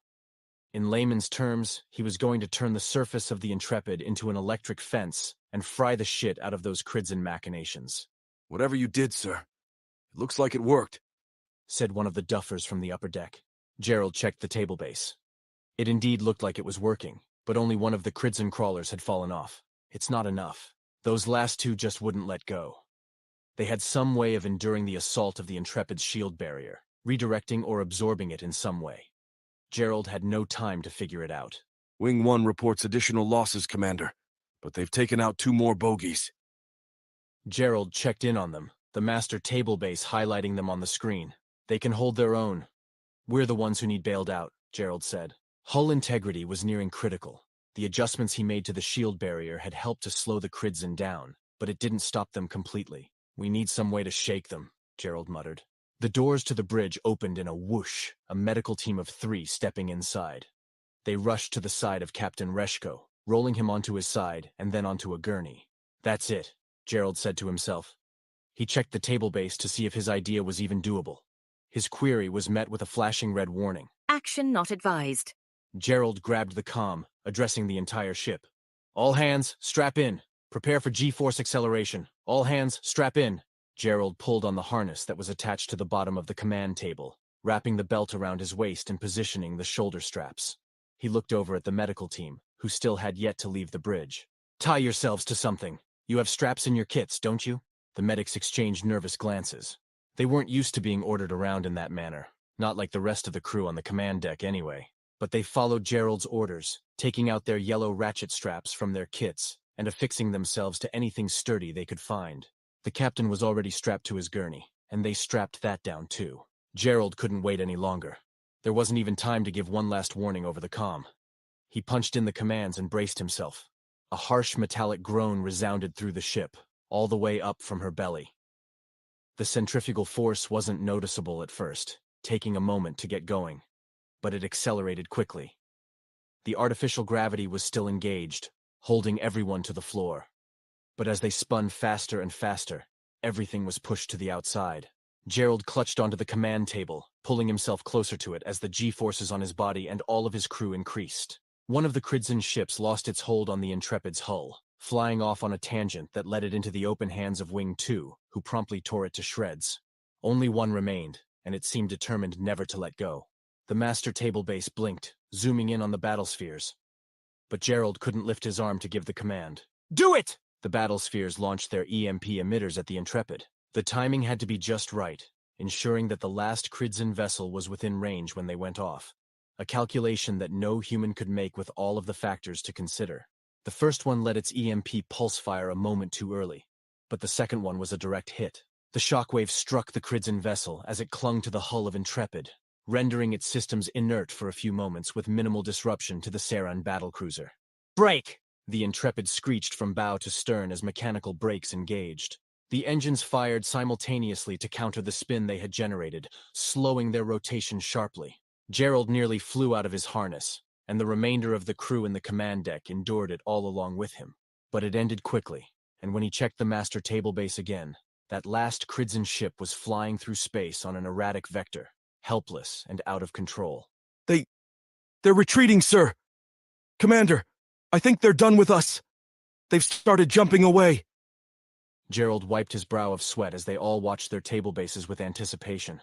In layman's terms, he was going to turn the surface of the Intrepid into an electric fence and fry the shit out of those Cridzen machinations. Whatever you did, sir, it looks like it worked, said one of the duffers from the upper deck. Gerald checked the table base. It indeed looked like it was working, but only one of the Cridzen crawlers had fallen off. It's not enough. Those last two just wouldn't let go. They had some way of enduring the assault of the Intrepid's shield barrier, redirecting or absorbing it in some way. Gerald had no time to figure it out. Wing 1 reports additional losses, Commander, but they've taken out 2 more bogies. Gerald checked in on them, the master table base highlighting them on the screen. They can hold their own. We're the ones who need bailed out, Gerald said. Hull integrity was nearing critical. The adjustments he made to the shield barrier had helped to slow the Cridzen down, but it didn't stop them completely. We need some way to shake them, Gerald muttered. The doors to the bridge opened in a whoosh, a medical team of 3 stepping inside. They rushed to the side of Captain Reshko, rolling him onto his side and then onto a gurney. That's it, Gerald said to himself. He checked the table base to see if his idea was even doable. His query was met with a flashing red warning. Action not advised. Gerald grabbed the comm, addressing the entire ship. All hands, strap in. Prepare for G-force acceleration. All hands, strap in. Gerald pulled on the harness that was attached to the bottom of the command table, wrapping the belt around his waist and positioning the shoulder straps. He looked over at the medical team, who still had yet to leave the bridge. Tie yourselves to something. You have straps in your kits, don't you? The medics exchanged nervous glances. They weren't used to being ordered around in that manner, not like the rest of the crew on the command deck anyway. But they followed Gerald's orders, taking out their yellow ratchet straps from their kits and affixing themselves to anything sturdy they could find. The captain was already strapped to his gurney, and they strapped that down too. Gerald couldn't wait any longer. There wasn't even time to give one last warning over the comm. He punched in the commands and braced himself. A harsh metallic groan resounded through the ship, all the way up from her belly. The centrifugal force wasn't noticeable at first, taking a moment to get going, but it accelerated quickly. The artificial gravity was still engaged, holding everyone to the floor. But as they spun faster and faster, everything was pushed to the outside. Gerald clutched onto the command table, pulling himself closer to it as the G-forces on his body and all of his crew increased. One of the Cridzen ships lost its hold on the Intrepid's hull, flying off on a tangent that led it into the open hands of Wing 2, who promptly tore it to shreds. Only one remained, and it seemed determined never to let go. The master table base blinked, zooming in on the battle spheres. But Gerald couldn't lift his arm to give the command. Do it! The battle spheres launched their EMP emitters at the Intrepid. The timing had to be just right, ensuring that the last Cridzen vessel was within range when they went off. A calculation that no human could make with all of the factors to consider. The first one let its EMP pulse fire a moment too early, but the second one was a direct hit. The shockwave struck the Cridzen vessel as it clung to the hull of Intrepid, rendering its systems inert for a few moments with minimal disruption to the Saran battlecruiser. Brake! The Intrepid screeched from bow to stern as mechanical brakes engaged. The engines fired simultaneously to counter the spin they had generated, slowing their rotation sharply. Gerald nearly flew out of his harness, and the remainder of the crew in the command deck endured it all along with him. But it ended quickly, and when he checked the master table base again, that last Cridzen ship was flying through space on an erratic vector, helpless and out of control. They're retreating, sir. Commander, I think they're done with us. They've started jumping away. Gerald wiped his brow of sweat as they all watched their table bases with anticipation.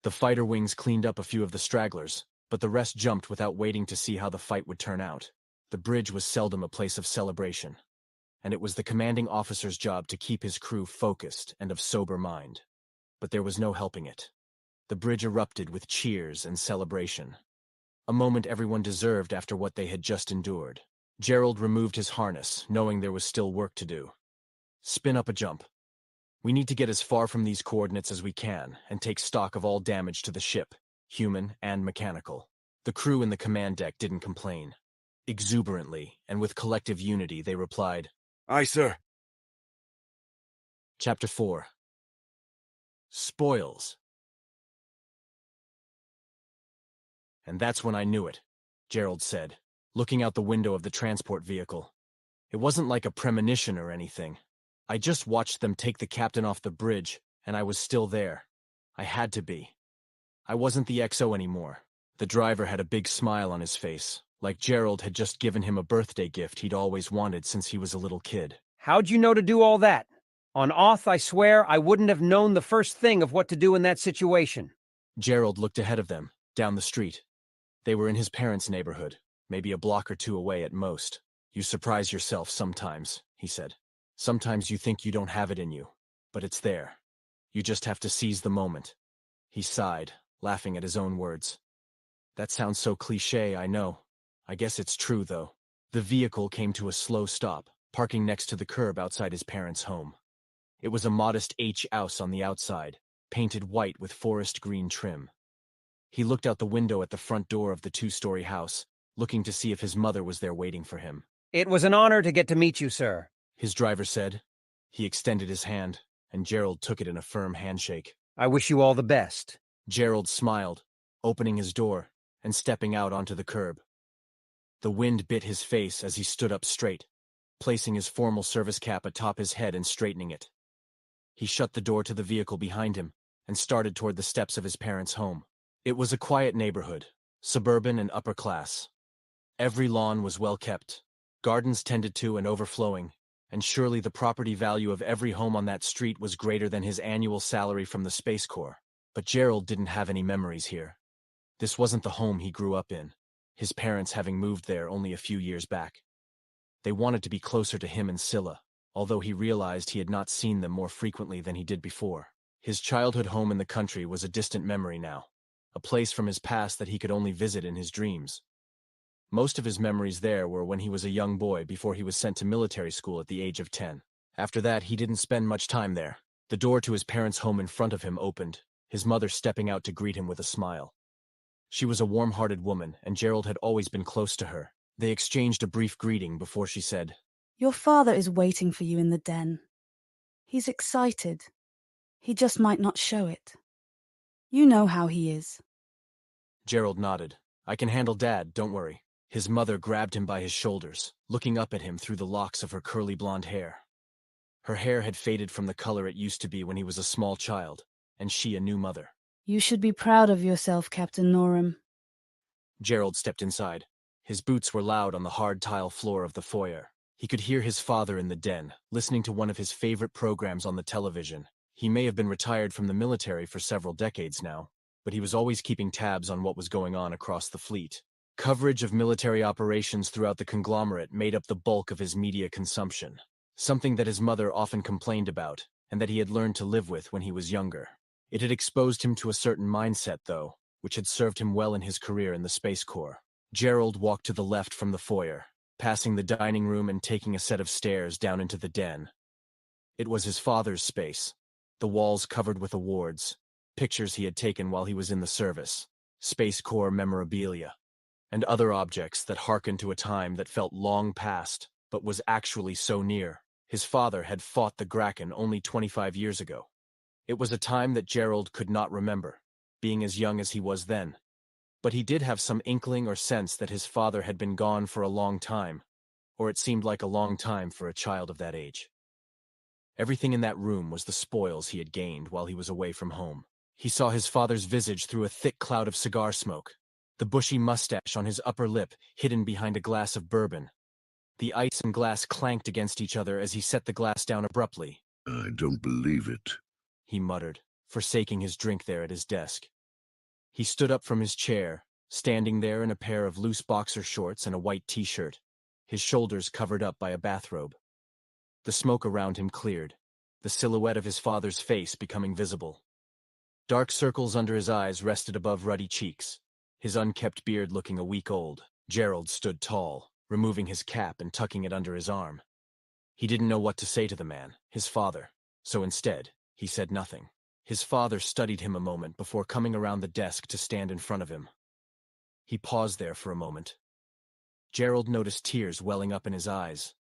The fighter wings cleaned up a few of the stragglers, but the rest jumped without waiting to see how the fight would turn out. The bridge was seldom a place of celebration, and it was the commanding officer's job to keep his crew focused and of sober mind. But there was no helping it. The bridge erupted with cheers and celebration. a moment everyone deserved after what they had just endured. Gerald removed his harness, knowing there was still work to do. Spin up a jump. We need to get as far from these coordinates as we can and take stock of all damage to the ship, human and mechanical. The crew in the command deck didn't complain. Exuberantly, and with collective unity, they replied, Aye, sir. Chapter 4. Spoils. And that's when I knew it, Gerald said, looking out the window of the transport vehicle. It wasn't like a premonition or anything. I just watched them take the captain off the bridge, and I was still there. I had to be. I wasn't the XO anymore. The driver had a big smile on his face, like Gerald had just given him a birthday gift he'd always wanted since he was a little kid. How'd you know to do all that? On oath, I swear, I wouldn't have known the first thing of what to do in that situation. Gerald looked ahead of them, down the street. They were in his parents' neighborhood, maybe a block or two away at most. You surprise yourself sometimes, he said. Sometimes you think you don't have it in you, but it's there. You just have to seize the moment. He sighed, laughing at his own words. That sounds so cliché, I know. I guess it's true, though. The vehicle came to a slow stop, parking next to the curb outside his parents' home. It was a modest H house on the outside, painted white with forest green trim. He looked out the window at the front door of the two-story house, looking to see if his mother was there waiting for him. It was an honor to get to meet you, sir. His driver said. He extended his hand, and Gerald took it in a firm handshake. I wish you all the best. Gerald smiled, opening his door and stepping out onto the curb. The wind bit his face as he stood up straight, placing his formal service cap atop his head and straightening it. He shut the door to the vehicle behind him and started toward the steps of his parents' home. It was a quiet neighborhood, suburban and upper class. Every lawn was well kept, gardens tended to and overflowing, and surely the property value of every home on that street was greater than his annual salary from the Space Corps. But Gerald didn't have any memories here. This wasn't the home he grew up in, his parents having moved there only a few years back. They wanted to be closer to him and Scylla, although he realized he had not seen them more frequently than he did before. His childhood home in the country was a distant memory now, a place from his past that he could only visit in his dreams. Most of his memories there were when he was a young boy before he was sent to military school at the age of 10. After that, he didn't spend much time there. The door to his parents' home in front of him opened, his mother stepping out to greet him with a smile. She was a warm-hearted woman, and Gerald had always been close to her. They exchanged a brief greeting before she said, Your father is waiting for you in the den. He's excited. He just might not show it. You know how he is. Gerald nodded. I can handle Dad, don't worry. His mother grabbed him by his shoulders, looking up at him through the locks of her curly blonde hair. Her hair had faded from the color it used to be when he was a small child, and she a new mother. You should be proud of yourself, Captain Norham. Gerald stepped inside. His boots were loud on the hard tile floor of the foyer. He could hear his father in the den, listening to one of his favorite programs on the television. He may have been retired from the military for several decades now, but he was always keeping tabs on what was going on across the fleet. Coverage of military operations throughout the conglomerate made up the bulk of his media consumption, something that his mother often complained about, and that he had learned to live with when he was younger. It had exposed him to a certain mindset, though, which had served him well in his career in the Space Corps. Gerald walked to the left from the foyer, passing the dining room and taking a set of stairs down into the den. It was his father's space, the walls covered with awards, pictures he had taken while he was in the service, Space Corps memorabilia, and other objects that harkened to a time that felt long past, but was actually so near. His father had fought the Kraken only 25 years ago. It was a time that Gerald could not remember, being as young as he was then. But he did have some inkling or sense that his father had been gone for a long time, or it seemed like a long time for a child of that age. Everything in that room was the spoils he had gained while he was away from home. He saw his father's visage through a thick cloud of cigar smoke, the bushy mustache on his upper lip hidden behind a glass of bourbon. The ice and glass clanked against each other as he set the glass down abruptly. I don't believe it, he muttered, forsaking his drink there at his desk. He stood up from his chair, standing there in a pair of loose boxer shorts and a white t-shirt, his shoulders covered up by a bathrobe. The smoke around him cleared, the silhouette of his father's face becoming visible. Dark circles under his eyes rested above ruddy cheeks, his unkempt beard looking a week old. Gerald stood tall, removing his cap and tucking it under his arm. He didn't know what to say to the man, his father, so instead, he said nothing. His father studied him a moment before coming around the desk to stand in front of him. He paused there for a moment. Gerald noticed tears welling up in his eyes.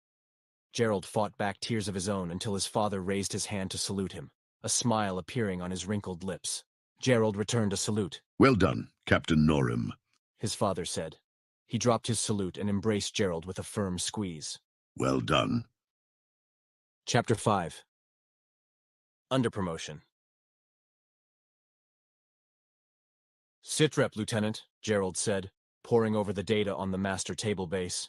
Gerald fought back tears of his own until his father raised his hand to salute him, a smile appearing on his wrinkled lips. Gerald returned a salute. Well done, Captain Norim. His father said. He dropped his salute and embraced Gerald with a firm squeeze. Well done. Chapter 5. Under promotion. Sitrep, Lieutenant, Gerald said, poring over the data on the master table base.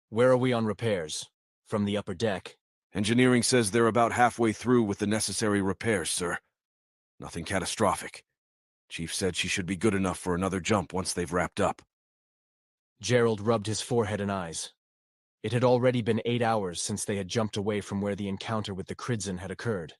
Where are we on repairs? From the upper deck? Engineering says they're about halfway through with the necessary repairs, sir. Nothing catastrophic. Chief said she should be good enough for another jump once they've wrapped up. Gerald rubbed his forehead and eyes. It had already been 8 hours since they had jumped away from where the encounter with the Kridzin had occurred.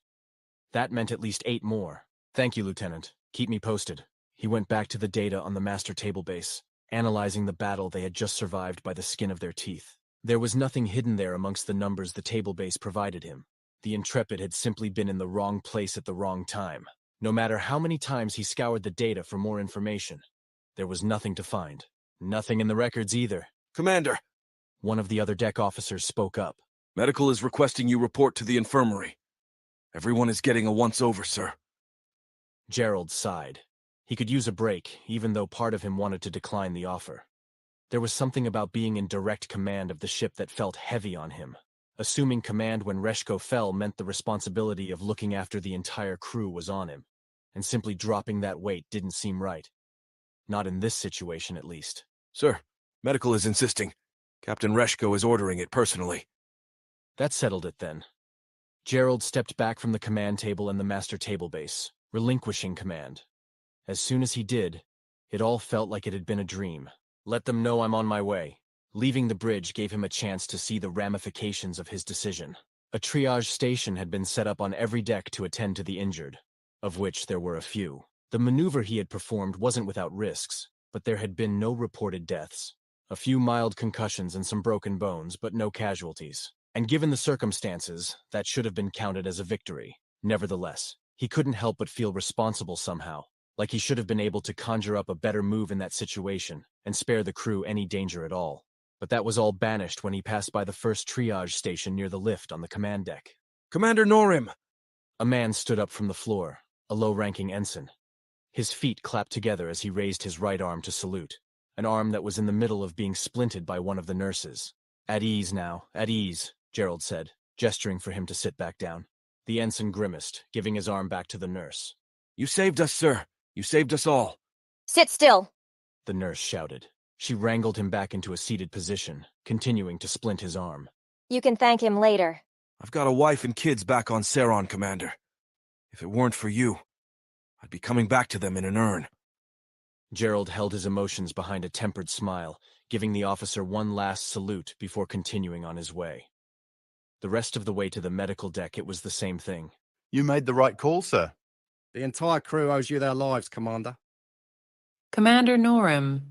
That meant at least 8 more. Thank you, Lieutenant. Keep me posted. He went back to the data on the master table base, analyzing the battle they had just survived by the skin of their teeth. There was nothing hidden there amongst the numbers the table base provided him. The Intrepid had simply been in the wrong place at the wrong time. No matter how many times he scoured the data for more information, there was nothing to find. Nothing in the records either. Commander! One of the other deck officers spoke up. Medical is requesting you report to the infirmary. Everyone is getting a once-over, sir. Gerald sighed. He could use a break, even though part of him wanted to decline the offer. There was something about being in direct command of the ship that felt heavy on him. Assuming command when Reshko fell meant the responsibility of looking after the entire crew was on him, and simply dropping that weight didn't seem right. Not in this situation, at least. Sir, medical is insisting. Captain Reshko is ordering it personally. That settled it then. Gerald stepped back from the command table and the master table base, relinquishing command. As soon as he did, it all felt like it had been a dream. Let them know I'm on my way. Leaving the bridge gave him a chance to see the ramifications of his decision. A triage station had been set up on every deck to attend to the injured, of which there were a few. The maneuver he had performed wasn't without risks, but there had been no reported deaths. A few mild concussions and some broken bones, but no casualties. And given the circumstances, that should have been counted as a victory. Nevertheless, he couldn't help but feel responsible somehow, like he should have been able to conjure up a better move in that situation and spare the crew any danger at all. But that was all banished when he passed by the first triage station near the lift on the command deck. Commander Norim! A man stood up from the floor, a low-ranking ensign. His feet clapped together as he raised his right arm to salute, an arm that was in the middle of being splinted by one of the nurses. At ease now, at ease, Gerald said, gesturing for him to sit back down. The ensign grimaced, giving his arm back to the nurse. You saved us, sir. You saved us all. Sit still, The nurse shouted. She wrangled him back into a seated position, continuing to splint his arm. You can thank him later. I've got a wife and kids back on Saron, Commander. If it weren't for you, I'd be coming back to them in an urn. Gerald held his emotions behind a tempered smile, giving the officer one last salute before continuing on his way. The rest of the way to the medical deck, it was the same thing. You made the right call, sir. The entire crew owes you their lives, Commander. Commander Norim.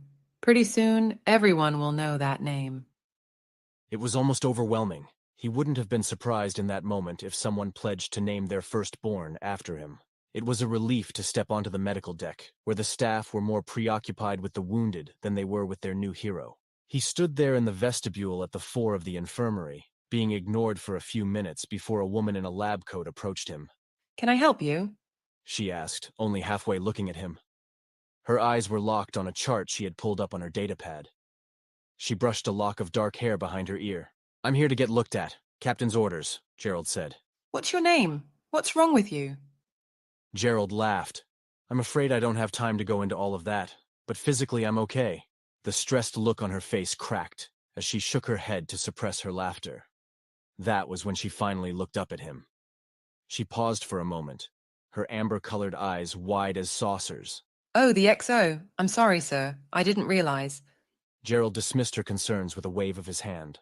Pretty soon, everyone will know that name. It was almost overwhelming. He wouldn't have been surprised in that moment if someone pledged to name their firstborn after him. It was a relief to step onto the medical deck, where the staff were more preoccupied with the wounded than they were with their new hero. He stood there in the vestibule at the fore of the infirmary, being ignored for a few minutes before a woman in a lab coat approached him. Can I help you? She asked, only halfway looking at him. Her eyes were locked on a chart she had pulled up on her datapad. She brushed a lock of dark hair behind her ear. I'm here to get looked at. Captain's orders, Gerald said. What's your name? What's wrong with you? Gerald laughed. I'm afraid I don't have time to go into all of that, but physically I'm okay. The stressed look on her face cracked as she shook her head to suppress her laughter. That was when she finally looked up at him. She paused for a moment, her amber-colored eyes wide as saucers. Oh, the XO. I'm sorry, sir. I didn't realize. Gerald dismissed her concerns with a wave of his hand.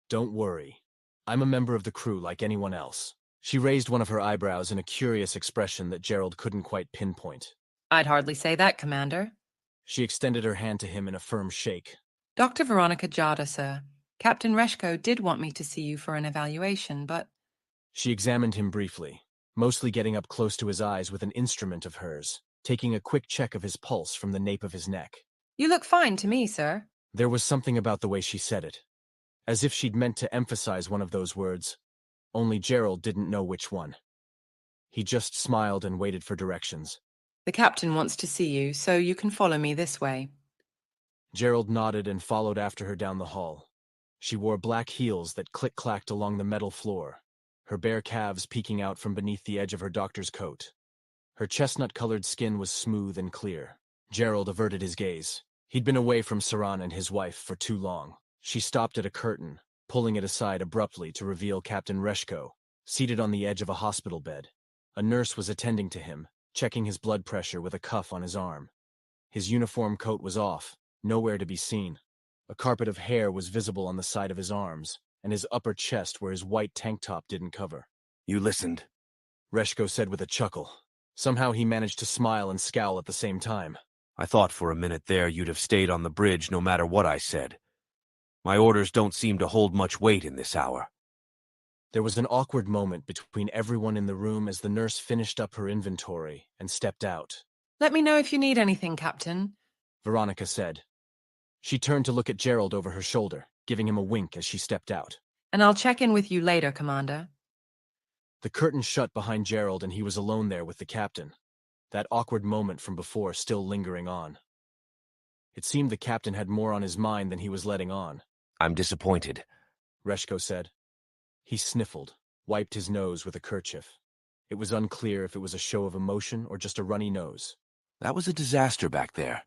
Don't worry. I'm a member of the crew like anyone else. She raised one of her eyebrows in a curious expression that Gerald couldn't quite pinpoint. I'd hardly say that, Commander. She extended her hand to him in a firm shake. Dr. Veronica Jada, sir. Captain Reshko did want me to see you for an evaluation, but... She examined him briefly, mostly getting up close to his eyes with an instrument of hers, taking a quick check of his pulse from the nape of his neck. You look fine to me, sir. There was something about the way she said it, as if she'd meant to emphasize one of those words, only Gerald didn't know which one. He just smiled and waited for directions. The captain wants to see you, so you can follow me this way. Gerald nodded and followed after her down the hall. She wore black heels that click-clacked along the metal floor, her bare calves peeking out from beneath the edge of her doctor's coat. Her chestnut-colored skin was smooth and clear. Gerald averted his gaze. He'd been away from Saran and his wife for too long. She stopped at a curtain, pulling it aside abruptly to reveal Captain Reshko, seated on the edge of a hospital bed. A nurse was attending to him, checking his blood pressure with a cuff on his arm. His uniform coat was off, nowhere to be seen. A carpet of hair was visible on the side of his arms, and his upper chest where his white tank top didn't cover. You listened, Reshko said with a chuckle. Somehow he managed to smile and scowl at the same time. I thought for a minute there you'd have stayed on the bridge no matter what I said. My orders don't seem to hold much weight in this hour. There was an awkward moment between everyone in the room as the nurse finished up her inventory and stepped out. Let me know if you need anything, Captain, Veronica said. She turned to look at Gerald over her shoulder, giving him a wink as she stepped out. And I'll check in with you later, Commander. The curtain shut behind Gerald and he was alone there with the captain, that awkward moment from before still lingering on. It seemed the captain had more on his mind than he was letting on. I'm disappointed, Reshko said. He sniffled, wiped his nose with a kerchief. It was unclear if it was a show of emotion or just a runny nose. That was a disaster back there.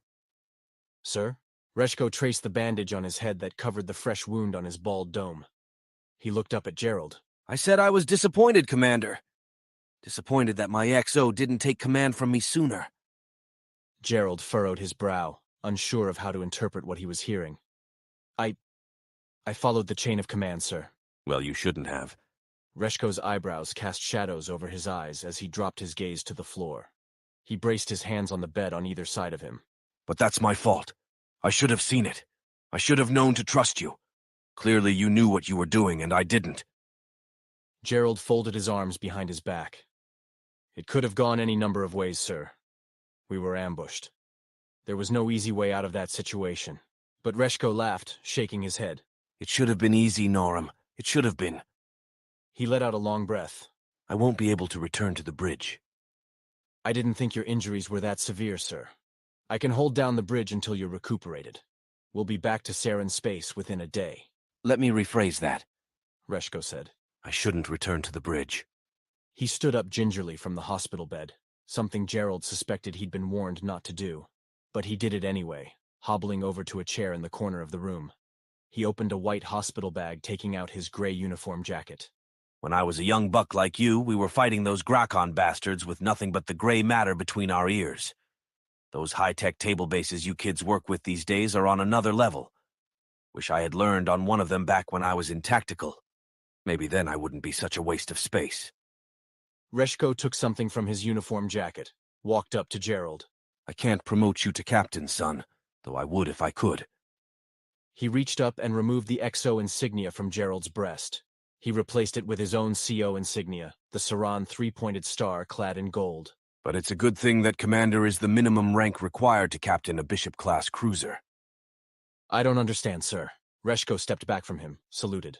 Sir? Reshko traced the bandage on his head that covered the fresh wound on his bald dome. He looked up at Gerald. I said I was disappointed, Commander. Disappointed that my XO didn't take command from me sooner. Gerald furrowed his brow, unsure of how to interpret what he was hearing. I followed the chain of command, sir. Well, you shouldn't have. Reshko's eyebrows cast shadows over his eyes as he dropped his gaze to the floor. He braced his hands on the bed on either side of him. But that's my fault. I should have seen it. I should have known to trust you. Clearly you knew what you were doing, and I didn't. Gerald folded his arms behind his back. It could have gone any number of ways, sir. We were ambushed. There was no easy way out of that situation. But Reshko laughed, shaking his head. It should have been easy, Norum. It should have been. He let out a long breath. I won't be able to return to the bridge. I didn't think your injuries were that severe, sir. I can hold down the bridge until you're recuperated. We'll be back to Saren space within a day. Let me rephrase that, Reshko said. I shouldn't return to the bridge. He stood up gingerly from the hospital bed, something Gerald suspected he'd been warned not to do. But he did it anyway, hobbling over to a chair in the corner of the room. He opened a white hospital bag, taking out his gray uniform jacket. When I was a young buck like you, we were fighting those Grakon bastards with nothing but the gray matter between our ears. Those high-tech table bases you kids work with these days are on another level. Wish I had learned on one of them back when I was in tactical. Maybe then I wouldn't be such a waste of space. Reshko took something from his uniform jacket, walked up to Gerald. I can't promote you to captain, son, though I would if I could. He reached up and removed the XO insignia from Gerald's breast. He replaced it with his own CO insignia, the Saran three-pointed star clad in gold. But it's a good thing that commander is the minimum rank required to captain a bishop-class cruiser. I don't understand, sir. Reshko stepped back from him, saluted.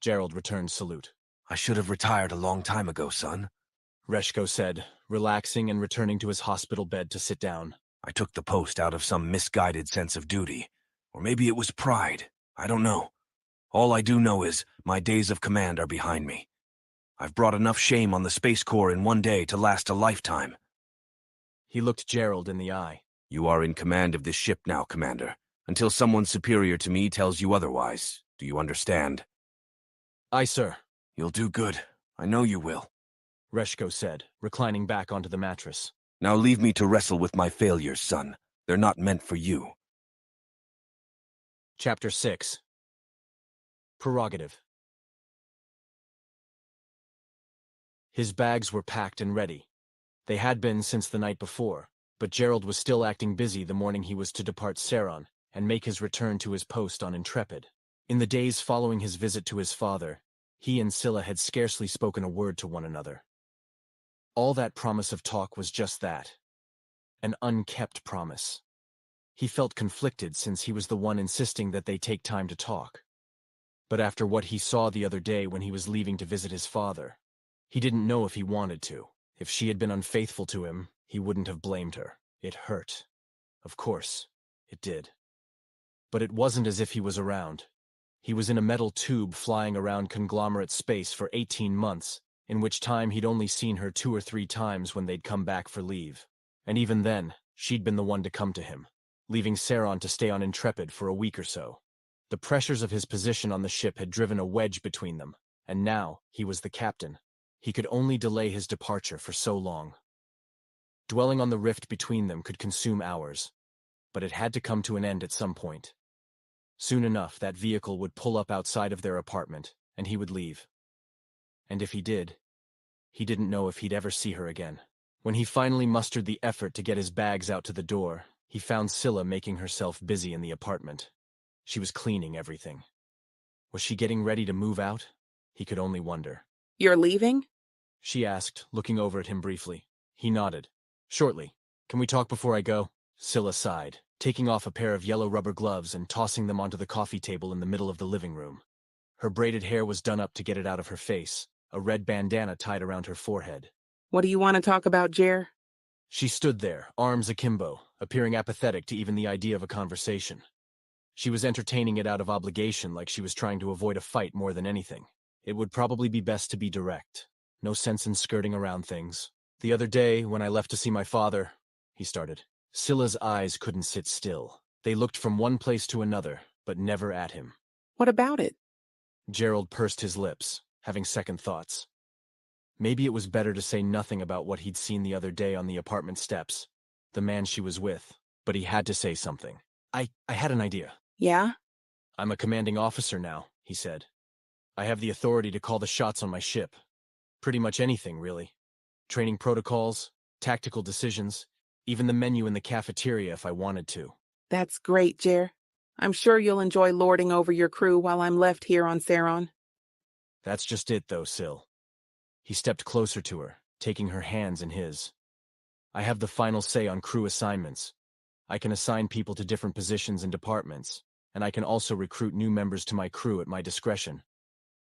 Gerald returned salute. I should have retired a long time ago, son, Reshko said, relaxing and returning to his hospital bed to sit down. I took the post out of some misguided sense of duty. Or maybe it was pride. I don't know. All I do know is my days of command are behind me. I've brought enough shame on the Space Corps in one day to last a lifetime. He looked Gerald in the eye. You are in command of this ship now, Commander, until someone superior to me tells you otherwise. Do you understand? Aye, sir. You'll do good. I know you will, Reshko said, reclining back onto the mattress. Now leave me to wrestle with my failures, son. They're not meant for you. Chapter 6. Prerogative. His bags were packed and ready. They had been since the night before, But Gerald was still acting busy the morning he was to depart Saron and make his return to his post on Intrepid. In the days following his visit to his father, he and Scylla had scarcely spoken a word to one another. All that promise of talk was just that, an unkept promise. He felt conflicted since he was the one insisting that they take time to talk. But after what he saw the other day when he was leaving to visit his father, he didn't know if he wanted to. If she had been unfaithful to him, he wouldn't have blamed her. It hurt. Of course, it did. But it wasn't as if he was around. He was in a metal tube flying around conglomerate space for 18 months, in which time he'd only seen her 2 or 3 times when they'd come back for leave. And even then, she'd been the one to come to him, leaving Saron to stay on Intrepid for a week or so. The pressures of his position on the ship had driven a wedge between them, and now he was the captain. He could only delay his departure for so long. Dwelling on the rift between them could consume hours, but it had to come to an end at some point. Soon enough, that vehicle would pull up outside of their apartment, and he would leave. And if he did, he didn't know if he'd ever see her again. When he finally mustered the effort to get his bags out to the door, he found Scylla making herself busy in the apartment. She was cleaning everything. Was she getting ready to move out? He could only wonder. You're leaving? She asked, looking over at him briefly. He nodded. Shortly. Can we talk before I go? Scylla sighed, taking off a pair of yellow rubber gloves and tossing them onto the coffee table in the middle of the living room. Her braided hair was done up to get it out of her face, a red bandana tied around her forehead. What do you want to talk about, Jer? She stood there, arms akimbo, appearing apathetic to even the idea of a conversation. She was entertaining it out of obligation, like she was trying to avoid a fight more than anything. It would probably be best to be direct. No sense in skirting around things. The other day, when I left to see my father, he started. Scylla's eyes couldn't sit still. They looked from one place to another, but never at him. What about it? Gerald pursed his lips, having second thoughts. Maybe it was better to say nothing about what he'd seen the other day on the apartment steps, the man she was with, but he had to say something. I had an idea. Yeah? I'm a commanding officer now, he said. I have the authority to call the shots on my ship. Pretty much anything, really. Training protocols, tactical decisions, even the menu in the cafeteria if I wanted to. That's great, Jer. I'm sure you'll enjoy lording over your crew while I'm left here on Saron. That's just it, though, Syl. He stepped closer to her, taking her hands in his. I have the final say on crew assignments. I can assign people to different positions and departments, and I can also recruit new members to my crew at my discretion.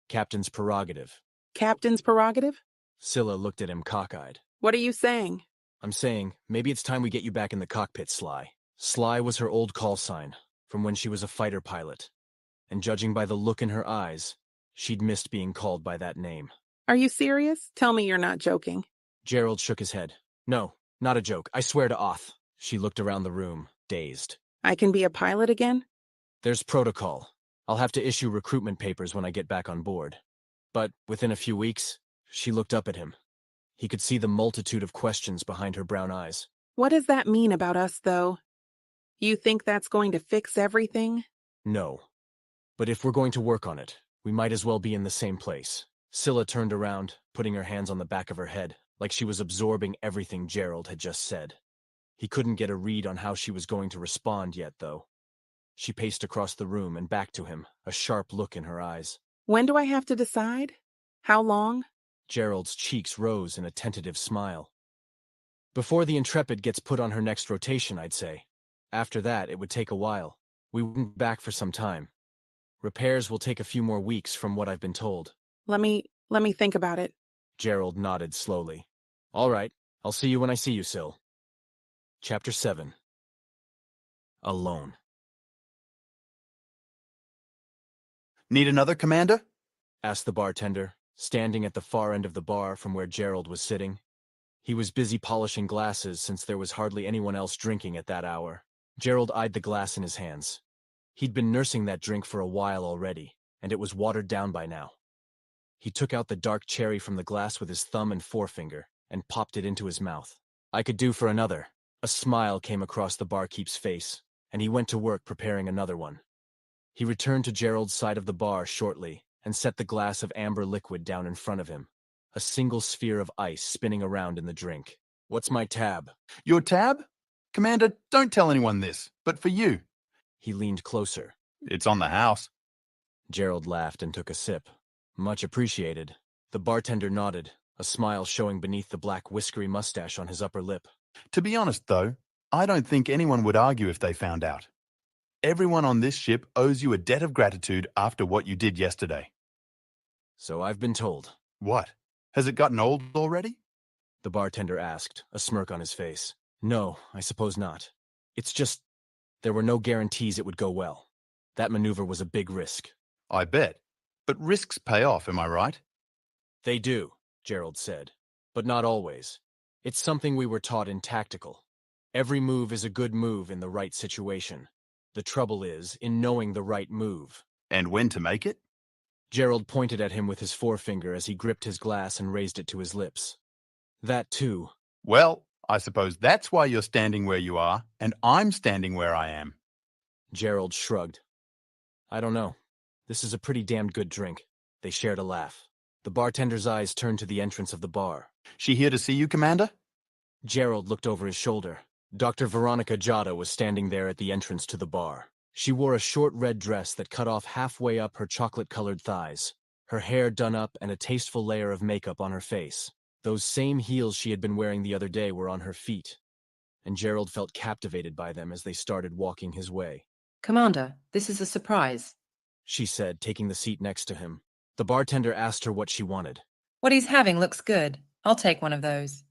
Captain's prerogative. Captain's prerogative? Scylla looked at him cockeyed. What are you saying? I'm saying, maybe it's time we get you back in the cockpit, Sly. Sly was her old call sign, from when she was a fighter pilot. And judging by the look in her eyes, she'd missed being called by that name. Are you serious? Tell me you're not joking. Gerald shook his head. No, not a joke. I swear to Oth. She looked around the room, dazed. I can be a pilot again? There's protocol. I'll have to issue recruitment papers when I get back on board. But within a few weeks, she looked up at him. He could see the multitude of questions behind her brown eyes. What does that mean about us, though? You think that's going to fix everything? No. But if we're going to work on it, we might as well be in the same place. Scylla turned around, putting her hands on the back of her head, like she was absorbing everything Gerald had just said. He couldn't get a read on how she was going to respond yet, though. She paced across the room and back to him, a sharp look in her eyes. When do I have to decide? How long? Gerald's cheeks rose in a tentative smile. Before the Intrepid gets put on her next rotation, I'd say. After that, it would take a while. We wouldn't be back for some time. Repairs will take a few more weeks from what I've been told. Let me think about it. Gerald nodded slowly. All right, I'll see you when I see you, Syl. Chapter 7. Alone. Need another, Commander? Asked the bartender, standing at the far end of the bar from where Gerald was sitting. He was busy polishing glasses since there was hardly anyone else drinking at that hour. Gerald eyed the glass in his hands. He'd been nursing that drink for a while already, and it was watered down by now. He took out the dark cherry from the glass with his thumb and forefinger and popped it into his mouth. I could do for another. A smile came across the barkeep's face, and he went to work preparing another one. He returned to Gerald's side of the bar shortly and set the glass of amber liquid down in front of him, a single sphere of ice spinning around in the drink. What's my tab? Your tab? Commander, don't tell anyone this, but for you. He leaned closer. It's on the house. Gerald laughed and took a sip. Much appreciated. The bartender nodded, a smile showing beneath the black whiskery mustache on his upper lip. To be honest, though, I don't think anyone would argue if they found out. Everyone on this ship owes you a debt of gratitude after what you did yesterday. So I've been told. What? Has it gotten old already? The bartender asked, a smirk on his face. No, I suppose not. It's just, there were no guarantees it would go well. That maneuver was a big risk. I bet. But risks pay off, am I right? They do, Gerald said. But not always. It's something we were taught in tactical. Every move is a good move in the right situation. The trouble is in knowing the right move. And when to make it? Gerald pointed at him with his forefinger as he gripped his glass and raised it to his lips. That too. Well, I suppose that's why you're standing where you are, and I'm standing where I am. Gerald shrugged. I don't know. This is a pretty damned good drink. They shared a laugh. The bartender's eyes turned to the entrance of the bar. She here to see you, Commander? Gerald looked over his shoulder. Dr. Veronica Jada was standing there at the entrance to the bar. She wore a short red dress that cut off halfway up her chocolate-colored thighs, her hair done up and a tasteful layer of makeup on her face. Those same heels she had been wearing the other day were on her feet, and Gerald felt captivated by them as they started walking his way. Commander, this is a surprise, she said, taking the seat next to him. The bartender asked her what she wanted. What he's having looks good. I'll take one of those.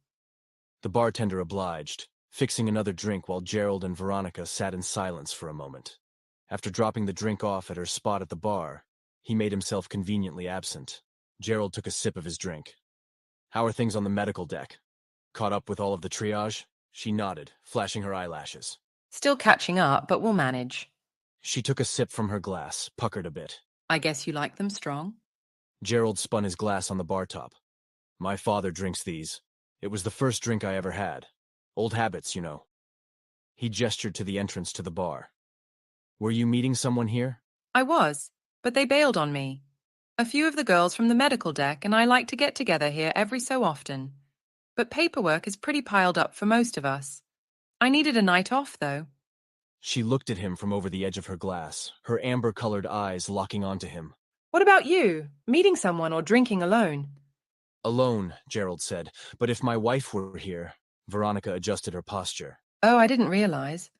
The bartender obliged, fixing another drink while Gerald and Veronica sat in silence for a moment. After dropping the drink off at her spot at the bar, he made himself conveniently absent. Gerald took a sip of his drink. How are things on the medical deck? Caught up with all of the triage? She nodded, flashing her eyelashes. Still catching up, but we'll manage. She took a sip from her glass, puckered a bit. I guess you like them strong? Gerald spun his glass on the bar top. My father drinks these. It was the first drink I ever had. Old habits, you know. He gestured to the entrance to the bar. Were you meeting someone here? I was, but they bailed on me. A few of the girls from the medical deck and I like to get together here every so often. But paperwork is pretty piled up for most of us. I needed a night off, though. She looked at him from over the edge of her glass, her amber-colored eyes locking onto him. What about you? Meeting someone or drinking alone? Alone, Gerald said. But if my wife were here... Veronica adjusted her posture. Oh, I didn't realize.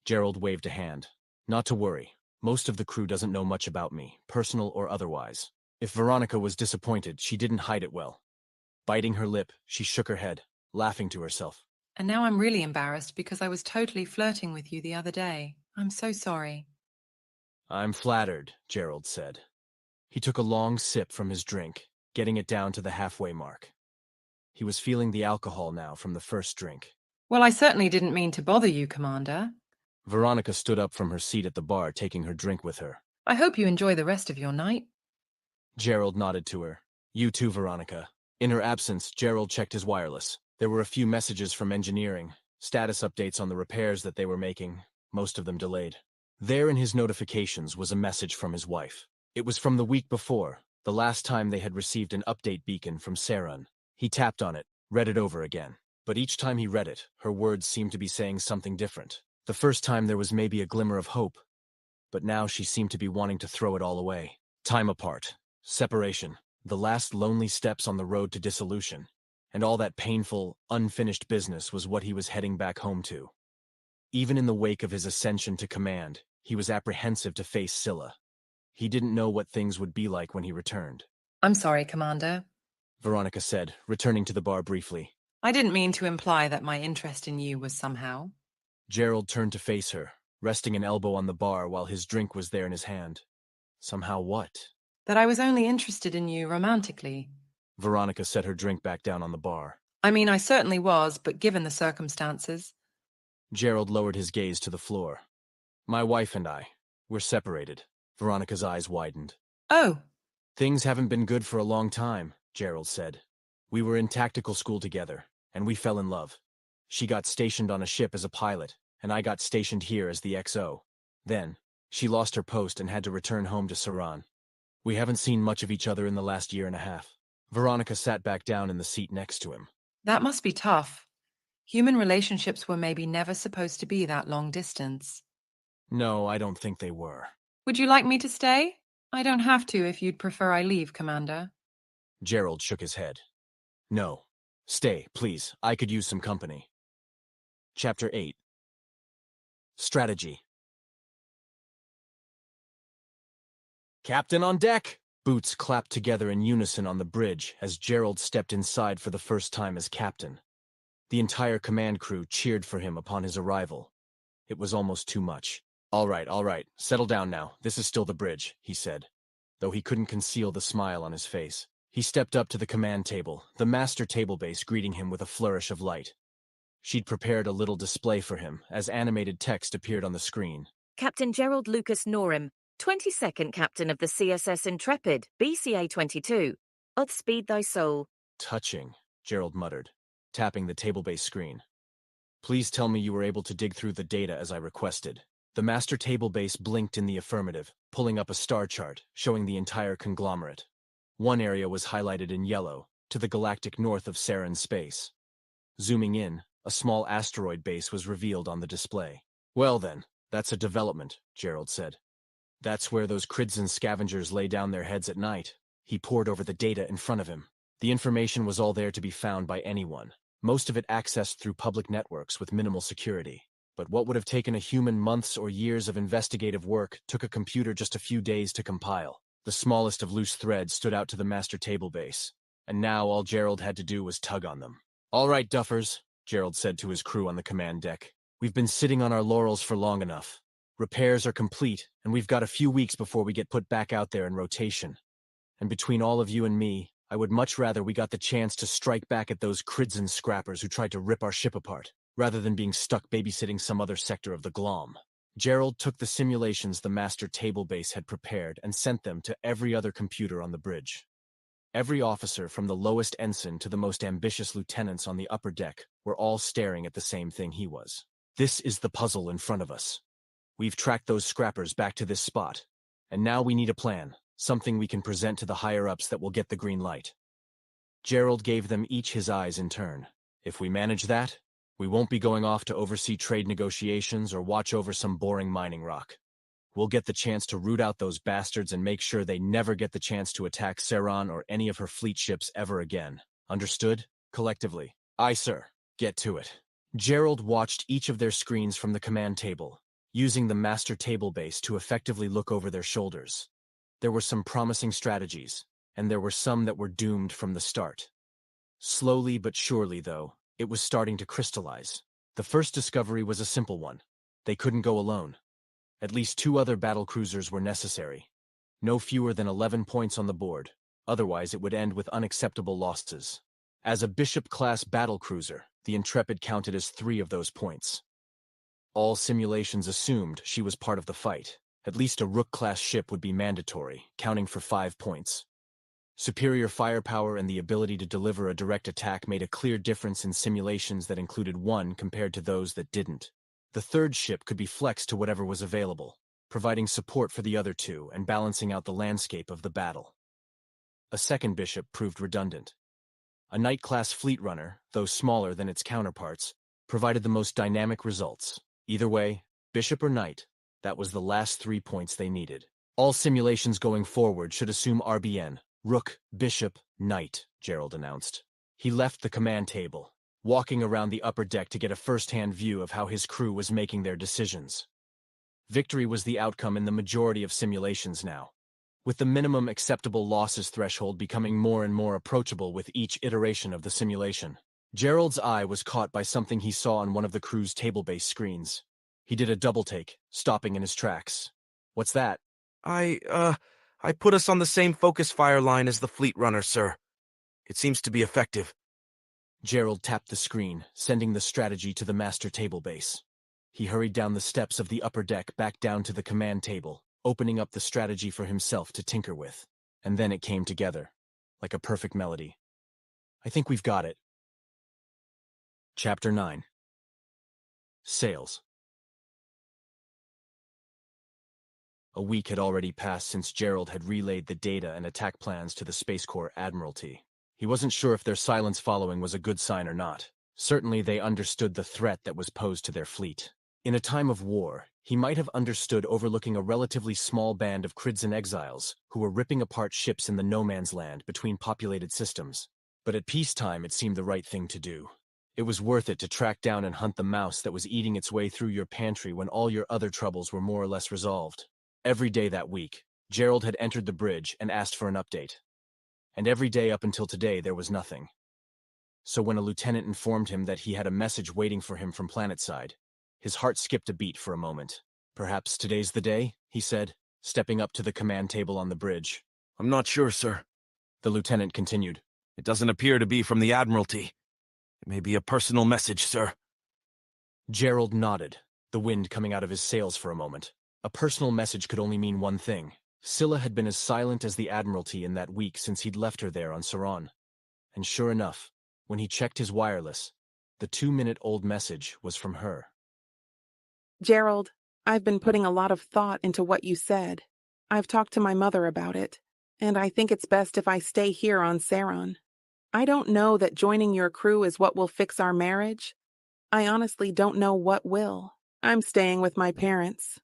Gerald waved a hand. Not to worry. Most of the crew doesn't know much about me, personal or otherwise. If Veronica was disappointed, she didn't hide it well. Biting her lip, she shook her head, laughing to herself. And now I'm really embarrassed because I was totally flirting with you the other day. I'm so sorry. I'm flattered, Gerald said. He took a long sip from his drink, getting it down to the halfway mark. He was feeling the alcohol now from the first drink. Well, I certainly didn't mean to bother you, Commander. Veronica stood up from her seat at the bar, taking her drink with her. I hope you enjoy the rest of your night. Gerald nodded to her. You too, Veronica. In her absence, Gerald checked his wireless. There were a few messages from engineering, status updates on the repairs that they were making, most of them delayed. There in his notifications was a message from his wife. It was from the week before, the last time they had received an update beacon from Sarun. He tapped on it, read it over again. But each time he read it, her words seemed to be saying something different. The first time there was maybe a glimmer of hope, but now she seemed to be wanting to throw it all away. Time apart, separation, the last lonely steps on the road to dissolution, and all that painful, unfinished business was what he was heading back home to. Even in the wake of his ascension to command, he was apprehensive to face Scylla. He didn't know what things would be like when he returned. I'm sorry, Commander, Veronica said, returning to the bar briefly. I didn't mean to imply that my interest in you was somehow. Gerald turned to face her, resting an elbow on the bar while his drink was there in his hand. Somehow what? That I was only interested in you romantically. Veronica set her drink back down on the bar. I mean, I certainly was, but given the circumstances. Gerald lowered his gaze to the floor. My wife and I, we're separated. Veronica's eyes widened. Oh. Things haven't been good for a long time, Gerald said. We were in tactical school together, and we fell in love. She got stationed on a ship as a pilot, and I got stationed here as the XO. Then, she lost her post and had to return home to Saran. We haven't seen much of each other in the last year and a half. Veronica sat back down in the seat next to him. That must be tough. Human relationships were maybe never supposed to be that long distance. No, I don't think they were. Would you like me to stay? I don't have to if you'd prefer I leave, Commander. Gerald shook his head. No. Stay, please. I could use some company. Chapter 8. Strategy. Captain on deck! Boots clapped together in unison on the bridge as Gerald stepped inside for the first time as captain. The entire command crew cheered for him upon his arrival. It was almost too much. All right, settle down now. This is still the bridge, he said, though he couldn't conceal the smile on his face. He stepped up to the command table, the master table base greeting him with a flourish of light. She'd prepared a little display for him as animated text appeared on the screen. Captain Gerald Lucas Norham, 22nd Captain of the CSS Intrepid, BCA 22. Speed thy soul. Touching, Gerald muttered, tapping the table base screen. Please tell me you were able to dig through the data as I requested. The master table base blinked in the affirmative, pulling up a star chart showing the entire conglomerate. One area was highlighted in yellow, to the galactic north of Sarin space. Zooming in, a small asteroid base was revealed on the display. Well then, that's a development, Gerald said. That's where those Cridson scavengers lay down their heads at night. He pored over the data in front of him. The information was all there to be found by anyone, most of it accessed through public networks with minimal security. But what would have taken a human months or years of investigative work took a computer just a few days to compile. The smallest of loose threads stood out to the master table base, and now all Gerald had to do was tug on them. All right, duffers, Gerald said to his crew on the command deck. We've been sitting on our laurels for long enough. Repairs are complete, and we've got a few weeks before we get put back out there in rotation. And between all of you and me, I would much rather we got the chance to strike back at those Cridson scrappers who tried to rip our ship apart, rather than being stuck babysitting some other sector of the Glom. Gerald took the simulations the master table base had prepared and sent them to every other computer on the bridge. Every officer, from the lowest ensign to the most ambitious lieutenants on the upper deck, were all staring at the same thing he was. This is the puzzle in front of us. We've tracked those scrappers back to this spot, and now we need a plan, something we can present to the higher-ups that will get the green light. Gerald gave them each his eyes in turn. If we manage that, we won't be going off to oversee trade negotiations or watch over some boring mining rock. We'll get the chance to root out those bastards and make sure they never get the chance to attack Saron or any of her fleet ships ever again. Understood? Collectively. Aye, sir. Get to it. Gerald watched each of their screens from the command table, using the master table base to effectively look over their shoulders. There were some promising strategies, and there were some that were doomed from the start. Slowly but surely, though, it was starting to crystallize. The first discovery was a simple one. They couldn't go alone. At least 2 other battlecruisers were necessary. No fewer than 11 points on the board, otherwise it would end with unacceptable losses. As a Bishop-class battlecruiser, the Intrepid counted as 3 of those points. All simulations assumed she was part of the fight. At least a Rook-class ship would be mandatory, counting for 5 points. Superior firepower and the ability to deliver a direct attack made a clear difference in simulations that included 1 compared to those that didn't. The third ship could be flexed to whatever was available, providing support for the other 2 and balancing out the landscape of the battle. A second Bishop proved redundant. A Knight-class fleet runner, though smaller than its counterparts, provided the most dynamic results. Either way, Bishop or Knight, that was the last 3 points they needed. All simulations going forward should assume RBN, Rook, Bishop, Knight, Gerald announced. He left the command table, walking around the upper deck to get a first-hand view of how his crew was making their decisions. Victory was the outcome in the majority of simulations now, with the minimum acceptable losses threshold becoming more and more approachable with each iteration of the simulation. Gerald's eye was caught by something he saw on one of the crew's table-based screens. He did a double-take, stopping in his tracks. What's that? I put us on the same focus fire line as the fleet runner, sir. It seems to be effective. Gerald tapped the screen, sending the strategy to the master table base. He hurried down the steps of the upper deck back down to the command table, opening up the strategy for himself to tinker with. And then it came together, like a perfect melody. I think we've got it. Chapter 9. Sales. A week had already passed since Gerald had relayed the data and attack plans to the Space Corps Admiralty. He wasn't sure if their silence following was a good sign or not. Certainly they understood the threat that was posed to their fleet. In a time of war, he might have understood overlooking a relatively small band of Kridzen exiles who were ripping apart ships in the no-man's land between populated systems. But at peacetime it seemed the right thing to do. It was worth it to track down and hunt the mouse that was eating its way through your pantry when all your other troubles were more or less resolved. Every day that week, Gerald had entered the bridge and asked for an update. And every day up until today there was nothing. So when a lieutenant informed him that he had a message waiting for him from planetside, his heart skipped a beat for a moment. "Perhaps today's the day," he said, stepping up to the command table on the bridge. "I'm not sure, sir," the lieutenant continued. "It doesn't appear to be from the Admiralty. It may be a personal message, sir." Gerald nodded, the wind coming out of his sails for a moment. A personal message could only mean one thing. Scylla had been as silent as the Admiralty in that week since he'd left her there on Saran. And sure enough, when he checked his wireless, the 2-minute-old message was from her. Gerald, I've been putting a lot of thought into what you said. I've talked to my mother about it, and I think it's best if I stay here on Saron. I don't know that joining your crew is what will fix our marriage. I honestly don't know what will. I'm staying with my parents.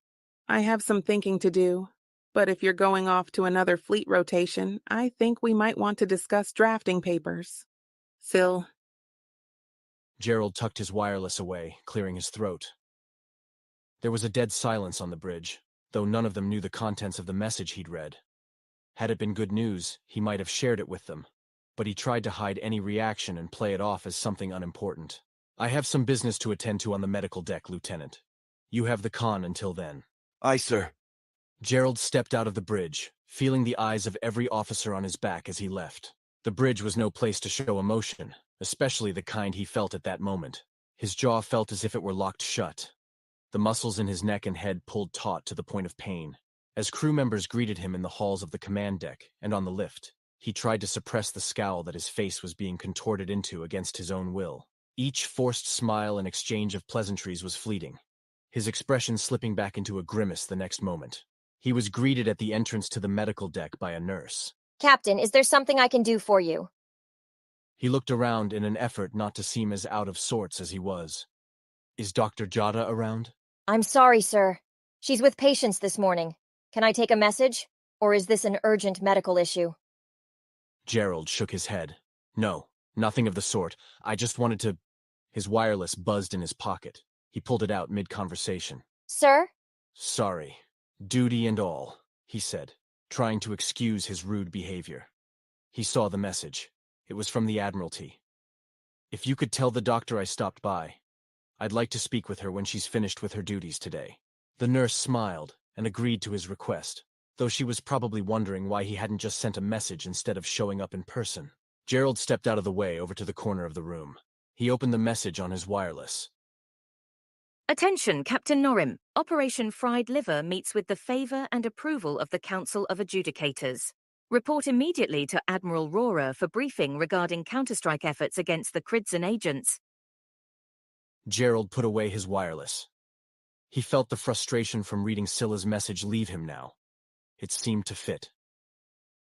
I have some thinking to do, but if you're going off to another fleet rotation, I think we might want to discuss drafting papers. Syl. Gerald tucked his wireless away, clearing his throat. There was a dead silence on the bridge, though none of them knew the contents of the message he'd read. Had it been good news, he might have shared it with them, but he tried to hide any reaction and play it off as something unimportant. "I have some business to attend to on the medical deck, Lieutenant. You have the con until then." "Aye, sir." Gerald stepped out of the bridge, feeling the eyes of every officer on his back as he left. The bridge was no place to show emotion, especially the kind he felt at that moment. His jaw felt as if it were locked shut. The muscles in his neck and head pulled taut to the point of pain. As crew members greeted him in the halls of the command deck and on the lift, he tried to suppress the scowl that his face was being contorted into against his own will. Each forced smile and exchange of pleasantries was fleeting, his expression slipping back into a grimace the next moment. He was greeted at the entrance to the medical deck by a nurse. "Captain, is there something I can do for you?" He looked around in an effort not to seem as out of sorts as he was. "Is Dr. Jada around?" "I'm sorry, sir. She's with patients this morning. Can I take a message? Or is this an urgent medical issue?" Gerald shook his head. "No, nothing of the sort. I just wanted to—" His wireless buzzed in his pocket. He pulled it out mid-conversation. "Sir?" "Sorry. Duty and all," he said, trying to excuse his rude behavior. He saw the message. It was from the Admiralty. "If you could tell the doctor I stopped by. I'd like to speak with her when she's finished with her duties today." The nurse smiled and agreed to his request, though she was probably wondering why he hadn't just sent a message instead of showing up in person. Gerald stepped out of the way over to the corner of the room. He opened the message on his wireless. Attention, Captain Norim. Operation Fried Liver meets with the favour and approval of the Council of Adjudicators. Report immediately to Admiral Rohrer for briefing regarding counterstrike efforts against the Kridzen agents. Gerald put away his wireless. He felt the frustration from reading Scylla's message leave him now. It seemed to fit.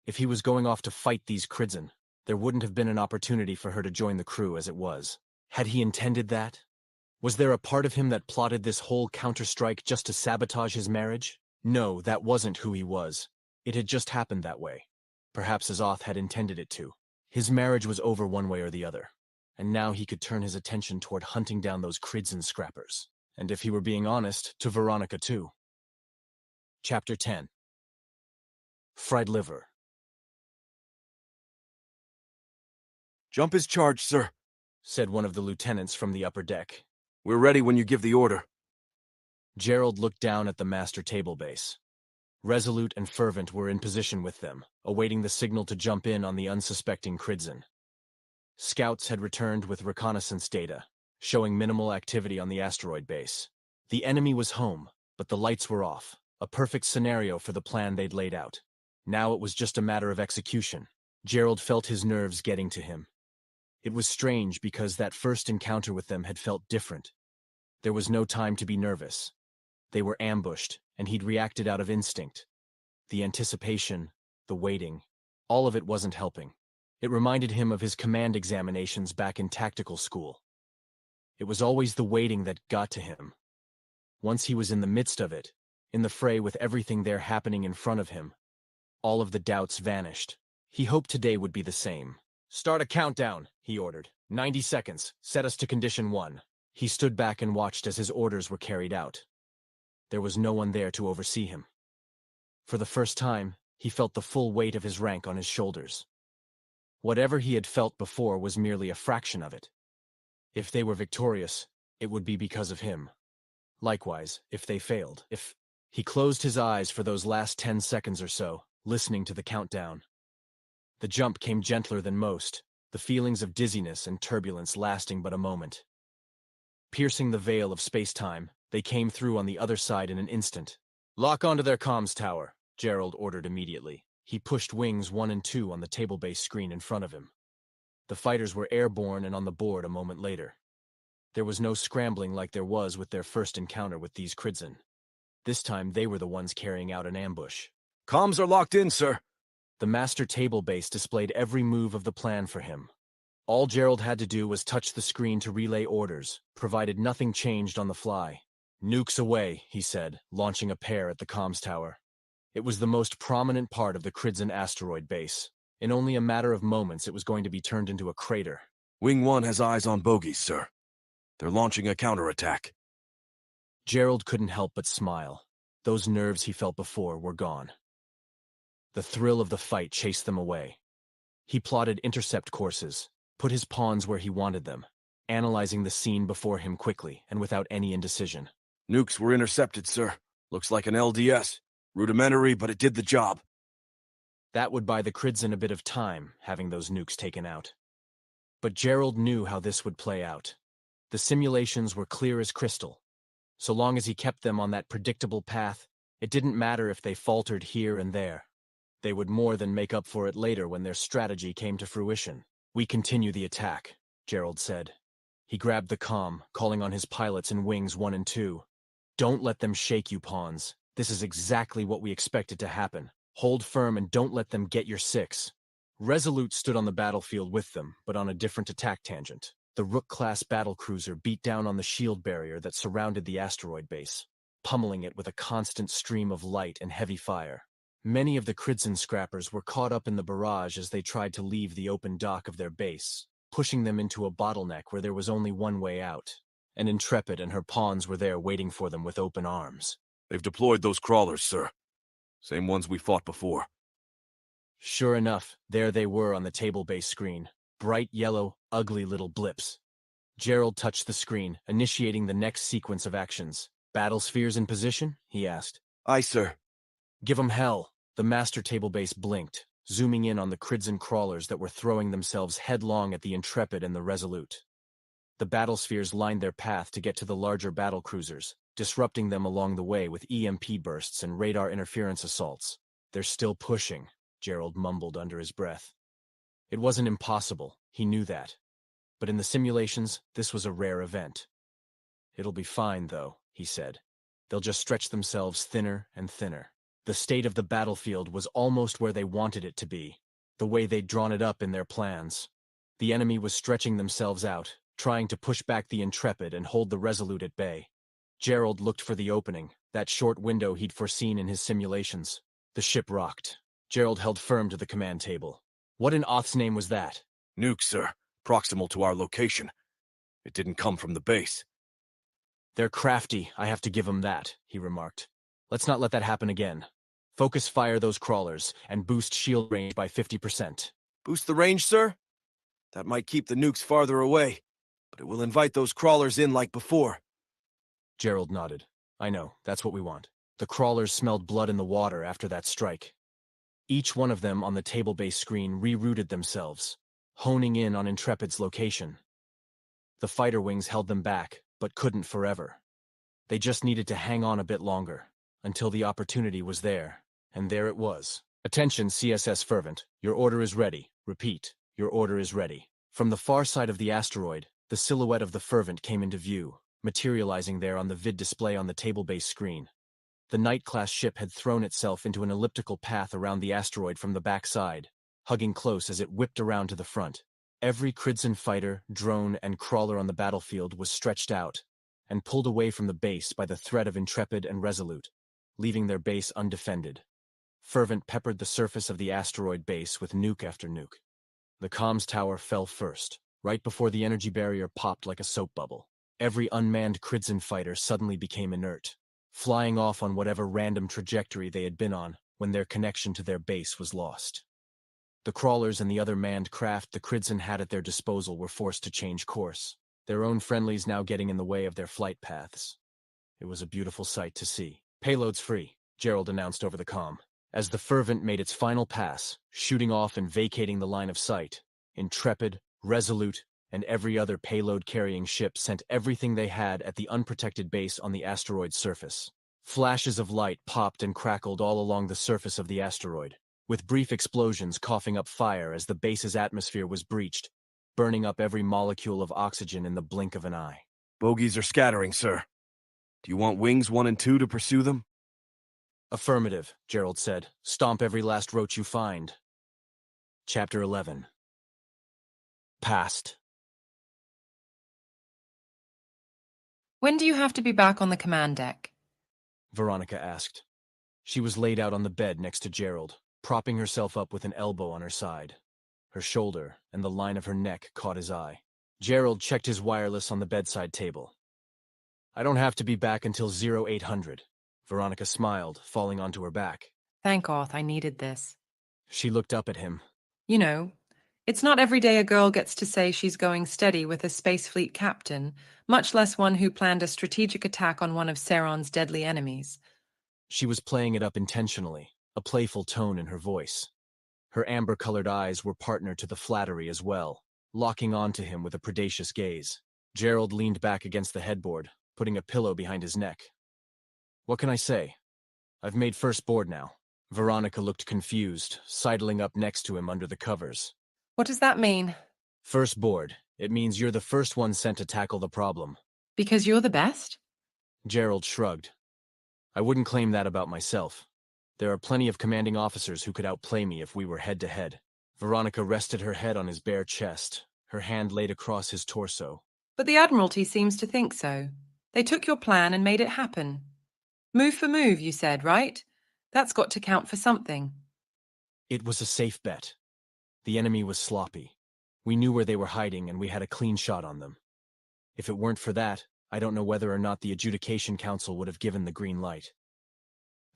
If he was going off to fight these Kridzen, there wouldn't have been an opportunity for her to join the crew as it was. Had he intended that? Was there a part of him that plotted this whole counterstrike just to sabotage his marriage? No, that wasn't who he was. It had just happened that way. Perhaps Azoth had intended it to. His marriage was over one way or the other, and now he could turn his attention toward hunting down those Kridzen scrappers. And if he were being honest, to Veronica too. Chapter 10. Fried Liver. "Jump is charged, sir," said one of the lieutenants from the upper deck. "We're ready when you give the order." Gerald looked down at the master table base. Resolute and Fervent were in position with them, awaiting the signal to jump in on the unsuspecting Kridzen. Scouts had returned with reconnaissance data, showing minimal activity on the asteroid base. The enemy was home, but the lights were off, a perfect scenario for the plan they'd laid out. Now it was just a matter of execution. Gerald felt his nerves getting to him. It was strange because that first encounter with them had felt different. There was no time to be nervous. They were ambushed, and he'd reacted out of instinct. The anticipation, the waiting, all of it wasn't helping. It reminded him of his command examinations back in tactical school. It was always the waiting that got to him. Once he was in the midst of it, in the fray with everything there happening in front of him, all of the doubts vanished. He hoped today would be the same. "Start a countdown," he ordered. 90 seconds. Set us to condition 1. He stood back and watched as his orders were carried out. There was no one there to oversee him. For the first time, he felt the full weight of his rank on his shoulders. Whatever he had felt before was merely a fraction of it. If they were victorious, it would be because of him. Likewise, if they failed, He closed his eyes for those last 10 seconds or so, listening to the countdown. The jump came gentler than most, the feelings of dizziness and turbulence lasting but a moment. Piercing the veil of space-time, they came through on the other side in an instant. "Lock onto their comms tower," Gerald ordered immediately. He pushed wings 1 and 2 on the table-based screen in front of him. The fighters were airborne and on the board a moment later. There was no scrambling like there was with their first encounter with these Kridzin. This time they were the ones carrying out an ambush. "Comms are locked in, sir." The master table base displayed every move of the plan for him. All Gerald had to do was touch the screen to relay orders, provided nothing changed on the fly. "Nukes away," he said, launching a pair at the comms tower. It was the most prominent part of the Kridzin asteroid base. In only a matter of moments, it was going to be turned into a crater. "Wing 1 has eyes on bogies, sir. They're launching a counterattack." Gerald couldn't help but smile. Those nerves he felt before were gone. The thrill of the fight chased them away. He plotted intercept courses, put his pawns where he wanted them, analyzing the scene before him quickly and without any indecision. "Nukes were intercepted, sir. Looks like an LDS. Rudimentary, but it did the job." That would buy the Kridzin a bit of time, having those nukes taken out. But Gerald knew how this would play out. The simulations were clear as crystal. So long as he kept them on that predictable path, it didn't matter if they faltered here and there. They would more than make up for it later when their strategy came to fruition. "We continue the attack," Gerald said. He grabbed the comm, calling on his pilots in wings 1 and 2. "Don't let them shake you, pawns. This is exactly what we expected to happen. Hold firm and don't let them get your 6. Resolute stood on the battlefield with them, but on a different attack tangent. The Rook-class battlecruiser beat down on the shield barrier that surrounded the asteroid base, pummeling it with a constant stream of light and heavy fire. Many of the Kridzin scrappers were caught up in the barrage as they tried to leave the open dock of their base, pushing them into a bottleneck where there was only one way out. And Intrepid and her pawns were there waiting for them with open arms. "They've deployed those crawlers, sir. Same ones we fought before." Sure enough, there they were on the table-based screen. Bright yellow, ugly little blips. Gerald touched the screen, initiating the next sequence of actions. "Battle spheres in position?" he asked. "Aye, sir." "Give 'em hell." The master table base blinked, zooming in on the Kridzin crawlers that were throwing themselves headlong at the Intrepid and the Resolute. The battle spheres lined their path to get to the larger battle cruisers, disrupting them along the way with EMP bursts and radar interference assaults. "They're still pushing," Gerald mumbled under his breath. It wasn't impossible, he knew that. But in the simulations, this was a rare event. "It'll be fine, though," he said. "They'll just stretch themselves thinner and thinner." The state of the battlefield was almost where they wanted it to be, the way they'd drawn it up in their plans. The enemy was stretching themselves out, trying to push back the Intrepid and hold the Resolute at bay. Gerald looked for the opening, that short window he'd foreseen in his simulations. The ship rocked. Gerald held firm to the command table. "What in Oth's name was that?" "Nuke, sir. Proximal to our location. It didn't come from the base." "They're crafty, I have to give them that," he remarked. "Let's not let that happen again. Focus fire those crawlers, and boost shield range by 50%. "Boost the range, sir? That might keep the nukes farther away, but it will invite those crawlers in like before." Gerald nodded. "I know, that's what we want." The crawlers smelled blood in the water after that strike. Each one of them on the table-based screen rerouted themselves, honing in on Intrepid's location. The fighter wings held them back, but couldn't forever. They just needed to hang on a bit longer, until the opportunity was there. And there it was. "Attention, CSS Fervent. Your order is ready. Repeat, your order is ready." From the far side of the asteroid, the silhouette of the Fervent came into view, materializing there on the vid display on the table-based screen. The Knight-class ship had thrown itself into an elliptical path around the asteroid from the back side, hugging close as it whipped around to the front. Every Cridson fighter, drone, and crawler on the battlefield was stretched out and pulled away from the base by the threat of Intrepid and Resolute, leaving their base undefended. Fervent peppered the surface of the asteroid base with nuke after nuke. The comms tower fell first, right before the energy barrier popped like a soap bubble. Every unmanned Cridson fighter suddenly became inert, flying off on whatever random trajectory they had been on when their connection to their base was lost. The crawlers and the other manned craft the Cridson had at their disposal were forced to change course, their own friendlies now getting in the way of their flight paths. It was a beautiful sight to see. "Payload's free," Gerald announced over the comm. As the Fervent made its final pass, shooting off and vacating the line of sight, Intrepid, Resolute, and every other payload-carrying ship sent everything they had at the unprotected base on the asteroid's surface. Flashes of light popped and crackled all along the surface of the asteroid, with brief explosions coughing up fire as the base's atmosphere was breached, burning up every molecule of oxygen in the blink of an eye. "Bogies are scattering, sir. Do you want Wings 1 and 2 to pursue them?" "Affirmative," Gerald said. "Stomp every last roach you find." Chapter 11. Past. When do you have to be back on the command deck? Veronica asked. She was laid out on the bed next to Gerald, propping herself up with an elbow on her side. Her shoulder and the line of her neck caught his eye. Gerald checked his wireless on the bedside table. "I don't have to be back until 0800. Veronica smiled, falling onto her back. Thank Arth, I needed this. She looked up at him. You know, it's not every day a girl gets to say she's going steady with a space fleet captain, much less one who planned a strategic attack on one of Sauron's deadly enemies. She was playing it up intentionally, a playful tone in her voice. Her amber-colored eyes were partner to the flattery as well, locking onto him with a predacious gaze. Gerald leaned back against the headboard, putting a pillow behind his neck. "What can I say? I've made first board now." Veronica looked confused, sidling up next to him under the covers. What does that mean? "First board. It means you're the first one sent to tackle the problem." Because you're the best? Gerald shrugged. "I wouldn't claim that about myself. There are plenty of commanding officers who could outplay me if we were head-to-head." Veronica rested her head on his bare chest, her hand laid across his torso. But the Admiralty seems to think so. They took your plan and made it happen. Move for move, you said, right? That's got to count for something. It was a safe bet. The enemy was sloppy. We knew where they were hiding and we had a clean shot on them. If it weren't for that, I don't know whether or not the Adjudication Council would have given the green light.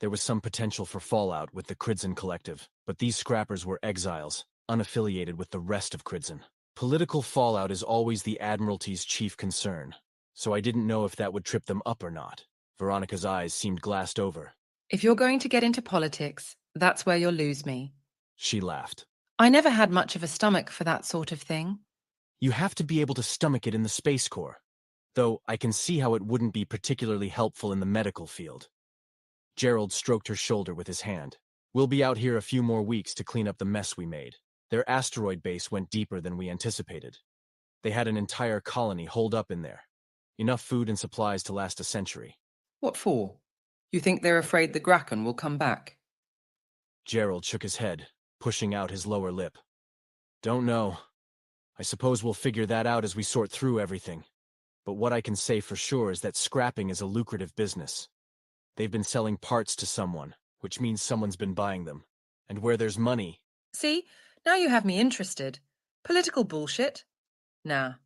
There was some potential for fallout with the Cridson Collective, but these scrappers were exiles, unaffiliated with the rest of Cridson. Political fallout is always the Admiralty's chief concern, so I didn't know if that would trip them up or not. Veronica's eyes seemed glassed over. If you're going to get into politics, that's where you'll lose me. She laughed. I never had much of a stomach for that sort of thing. You have to be able to stomach it in the Space Corps, though I can see how it wouldn't be particularly helpful in the medical field. Gerald stroked her shoulder with his hand. "We'll be out here a few more weeks to clean up the mess we made. Their asteroid base went deeper than we anticipated. They had an entire colony holed up in there. Enough food and supplies to last a century." What for? You think they're afraid the Graken will come back? Gerald shook his head, pushing out his lower lip. "Don't know. I suppose we'll figure that out as we sort through everything. But what I can say for sure is that scrapping is a lucrative business. They've been selling parts to someone, which means someone's been buying them. And where there's money..." See, now you have me interested. Political bullshit? Nah.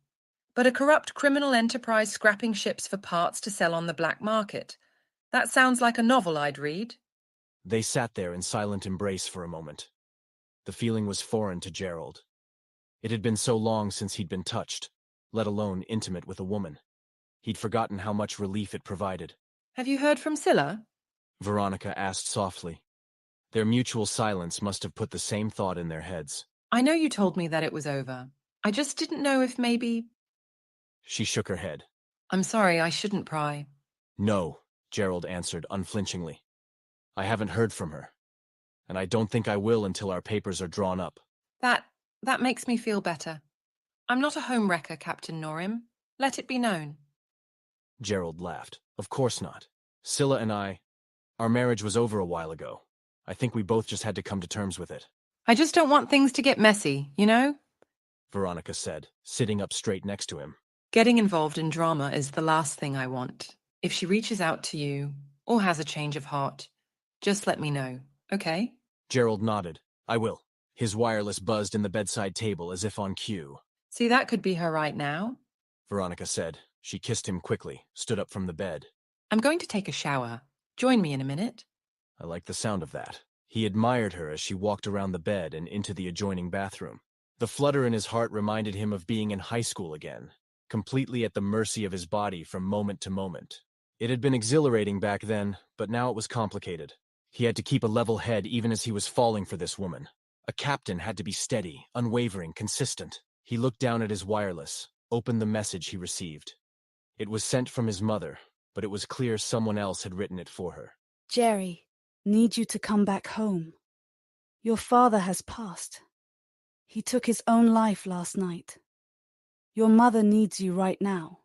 But a corrupt criminal enterprise scrapping ships for parts to sell on the black market. That sounds like a novel I'd read. They sat there in silent embrace for a moment. The feeling was foreign to Gerald. It had been so long since he'd been touched, let alone intimate with a woman. He'd forgotten how much relief it provided. Have you heard from Scylla? Veronica asked softly. Their mutual silence must have put the same thought in their heads. I know you told me that it was over. I just didn't know if maybe... She shook her head. I'm sorry, I shouldn't pry. "No," Gerald answered unflinchingly. "I haven't heard from her. And I don't think I will until our papers are drawn up." That makes me feel better. I'm not a home wrecker, Captain Norim. Let it be known. Gerald laughed. "Of course not. Scylla and our marriage was over a while ago. I think we both just had to come to terms with it." I just don't want things to get messy, you know? Veronica said, sitting up straight next to him. Getting involved in drama is the last thing I want. If she reaches out to you, or has a change of heart, just let me know, okay? Gerald nodded. I will. His wireless buzzed in the bedside table as if on cue. See, that could be her right now. Veronica said. She kissed him quickly, stood up from the bed. I'm going to take a shower. Join me in a minute. I liked the sound of that. He admired her as she walked around the bed and into the adjoining bathroom. The flutter in his heart reminded him of being in high school again, completely at the mercy of his body from moment to moment. It had been exhilarating back then, but now it was complicated. He had to keep a level head even as he was falling for this woman. A captain had to be steady, unwavering, consistent. He looked down at his wireless, opened the message he received. It was sent from his mother, but it was clear someone else had written it for her. Jerry, need you to come back home. Your father has passed. He took his own life last night. Your mother needs you right now.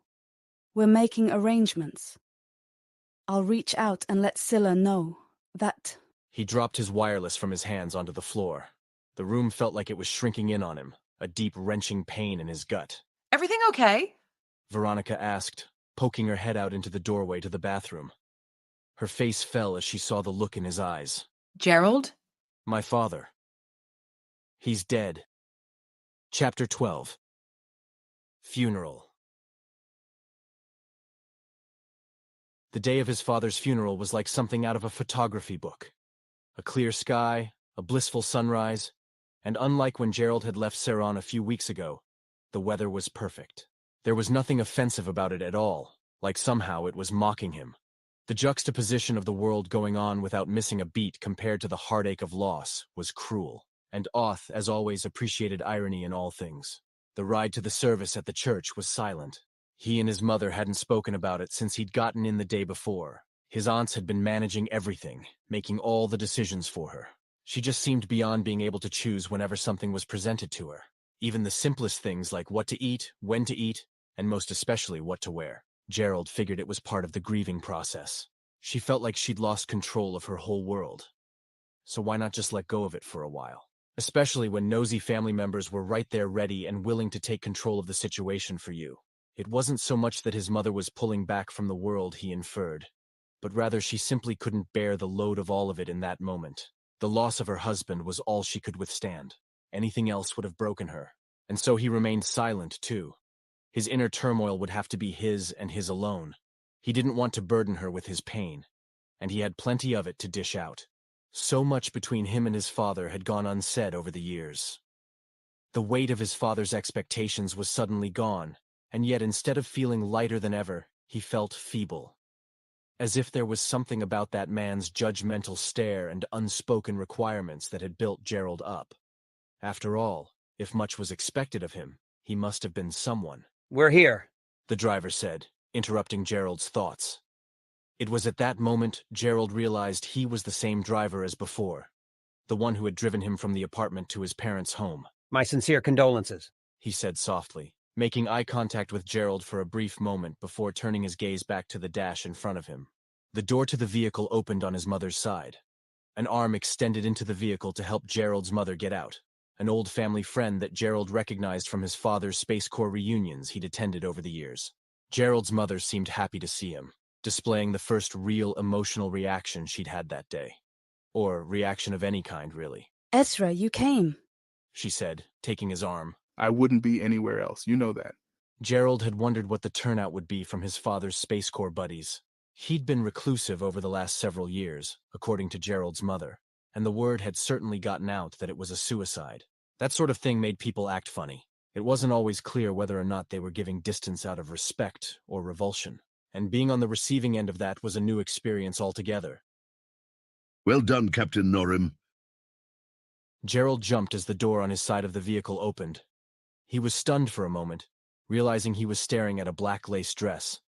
We're making arrangements. I'll reach out and let Scylla know that... He dropped his wireless from his hands onto the floor. The room felt like it was shrinking in on him, a deep, wrenching pain in his gut. Everything okay? Veronica asked, poking her head out into the doorway to the bathroom. Her face fell as she saw the look in his eyes. Gerald? My father. He's dead. Chapter 12. Funeral. The day of his father's funeral was like something out of a photography book. A clear sky, a blissful sunrise, and unlike when Gerald had left Saron a few weeks ago, the weather was perfect. There was nothing offensive about it at all, like somehow it was mocking him. The juxtaposition of the world going on without missing a beat compared to the heartache of loss was cruel, and Oth, as always, appreciated irony in all things. The ride to the service at the church was silent. He and his mother hadn't spoken about it since he'd gotten in the day before. His aunts had been managing everything, making all the decisions for her. She just seemed beyond being able to choose whenever something was presented to her. Even the simplest things like what to eat, when to eat, and most especially what to wear. Gerald figured it was part of the grieving process. She felt like she'd lost control of her whole world. So why not just let go of it for a while? Especially when nosy family members were right there ready and willing to take control of the situation for you. It wasn't so much that his mother was pulling back from the world, he inferred, but rather she simply couldn't bear the load of all of it in that moment. The loss of her husband was all she could withstand. Anything else would have broken her. And so he remained silent, too. His inner turmoil would have to be his and his alone. He didn't want to burden her with his pain, and he had plenty of it to dish out. So much between him and his father had gone unsaid over the years. The weight of his father's expectations was suddenly gone, and yet instead of feeling lighter than ever, he felt feeble. As if there was something about that man's judgmental stare and unspoken requirements that had built Gerald up. After all, if much was expected of him, he must have been someone. We're here, the driver said, interrupting Gerald's thoughts. It was at that moment Gerald realized he was the same driver as before, the one who had driven him from the apartment to his parents' home. My sincere condolences, he said softly, making eye contact with Gerald for a brief moment before turning his gaze back to the dash in front of him. The door to the vehicle opened on his mother's side. An arm extended into the vehicle to help Gerald's mother get out, an old family friend that Gerald recognized from his father's Space Corps reunions he'd attended over the years. Gerald's mother seemed happy to see him, displaying the first real emotional reaction she'd had that day. Or reaction of any kind, really. Ezra, you came, she said, taking his arm. I wouldn't be anywhere else, you know that. Gerald had wondered what the turnout would be from his father's Space Corps buddies. He'd been reclusive over the last several years, according to Gerald's mother, and the word had certainly gotten out that it was a suicide. That sort of thing made people act funny. It wasn't always clear whether or not they were giving distance out of respect or revulsion, and being on the receiving end of that was a new experience altogether. Well done, Captain Norim. Gerald jumped as the door on his side of the vehicle opened. He was stunned for a moment, realizing he was staring at a black lace dress.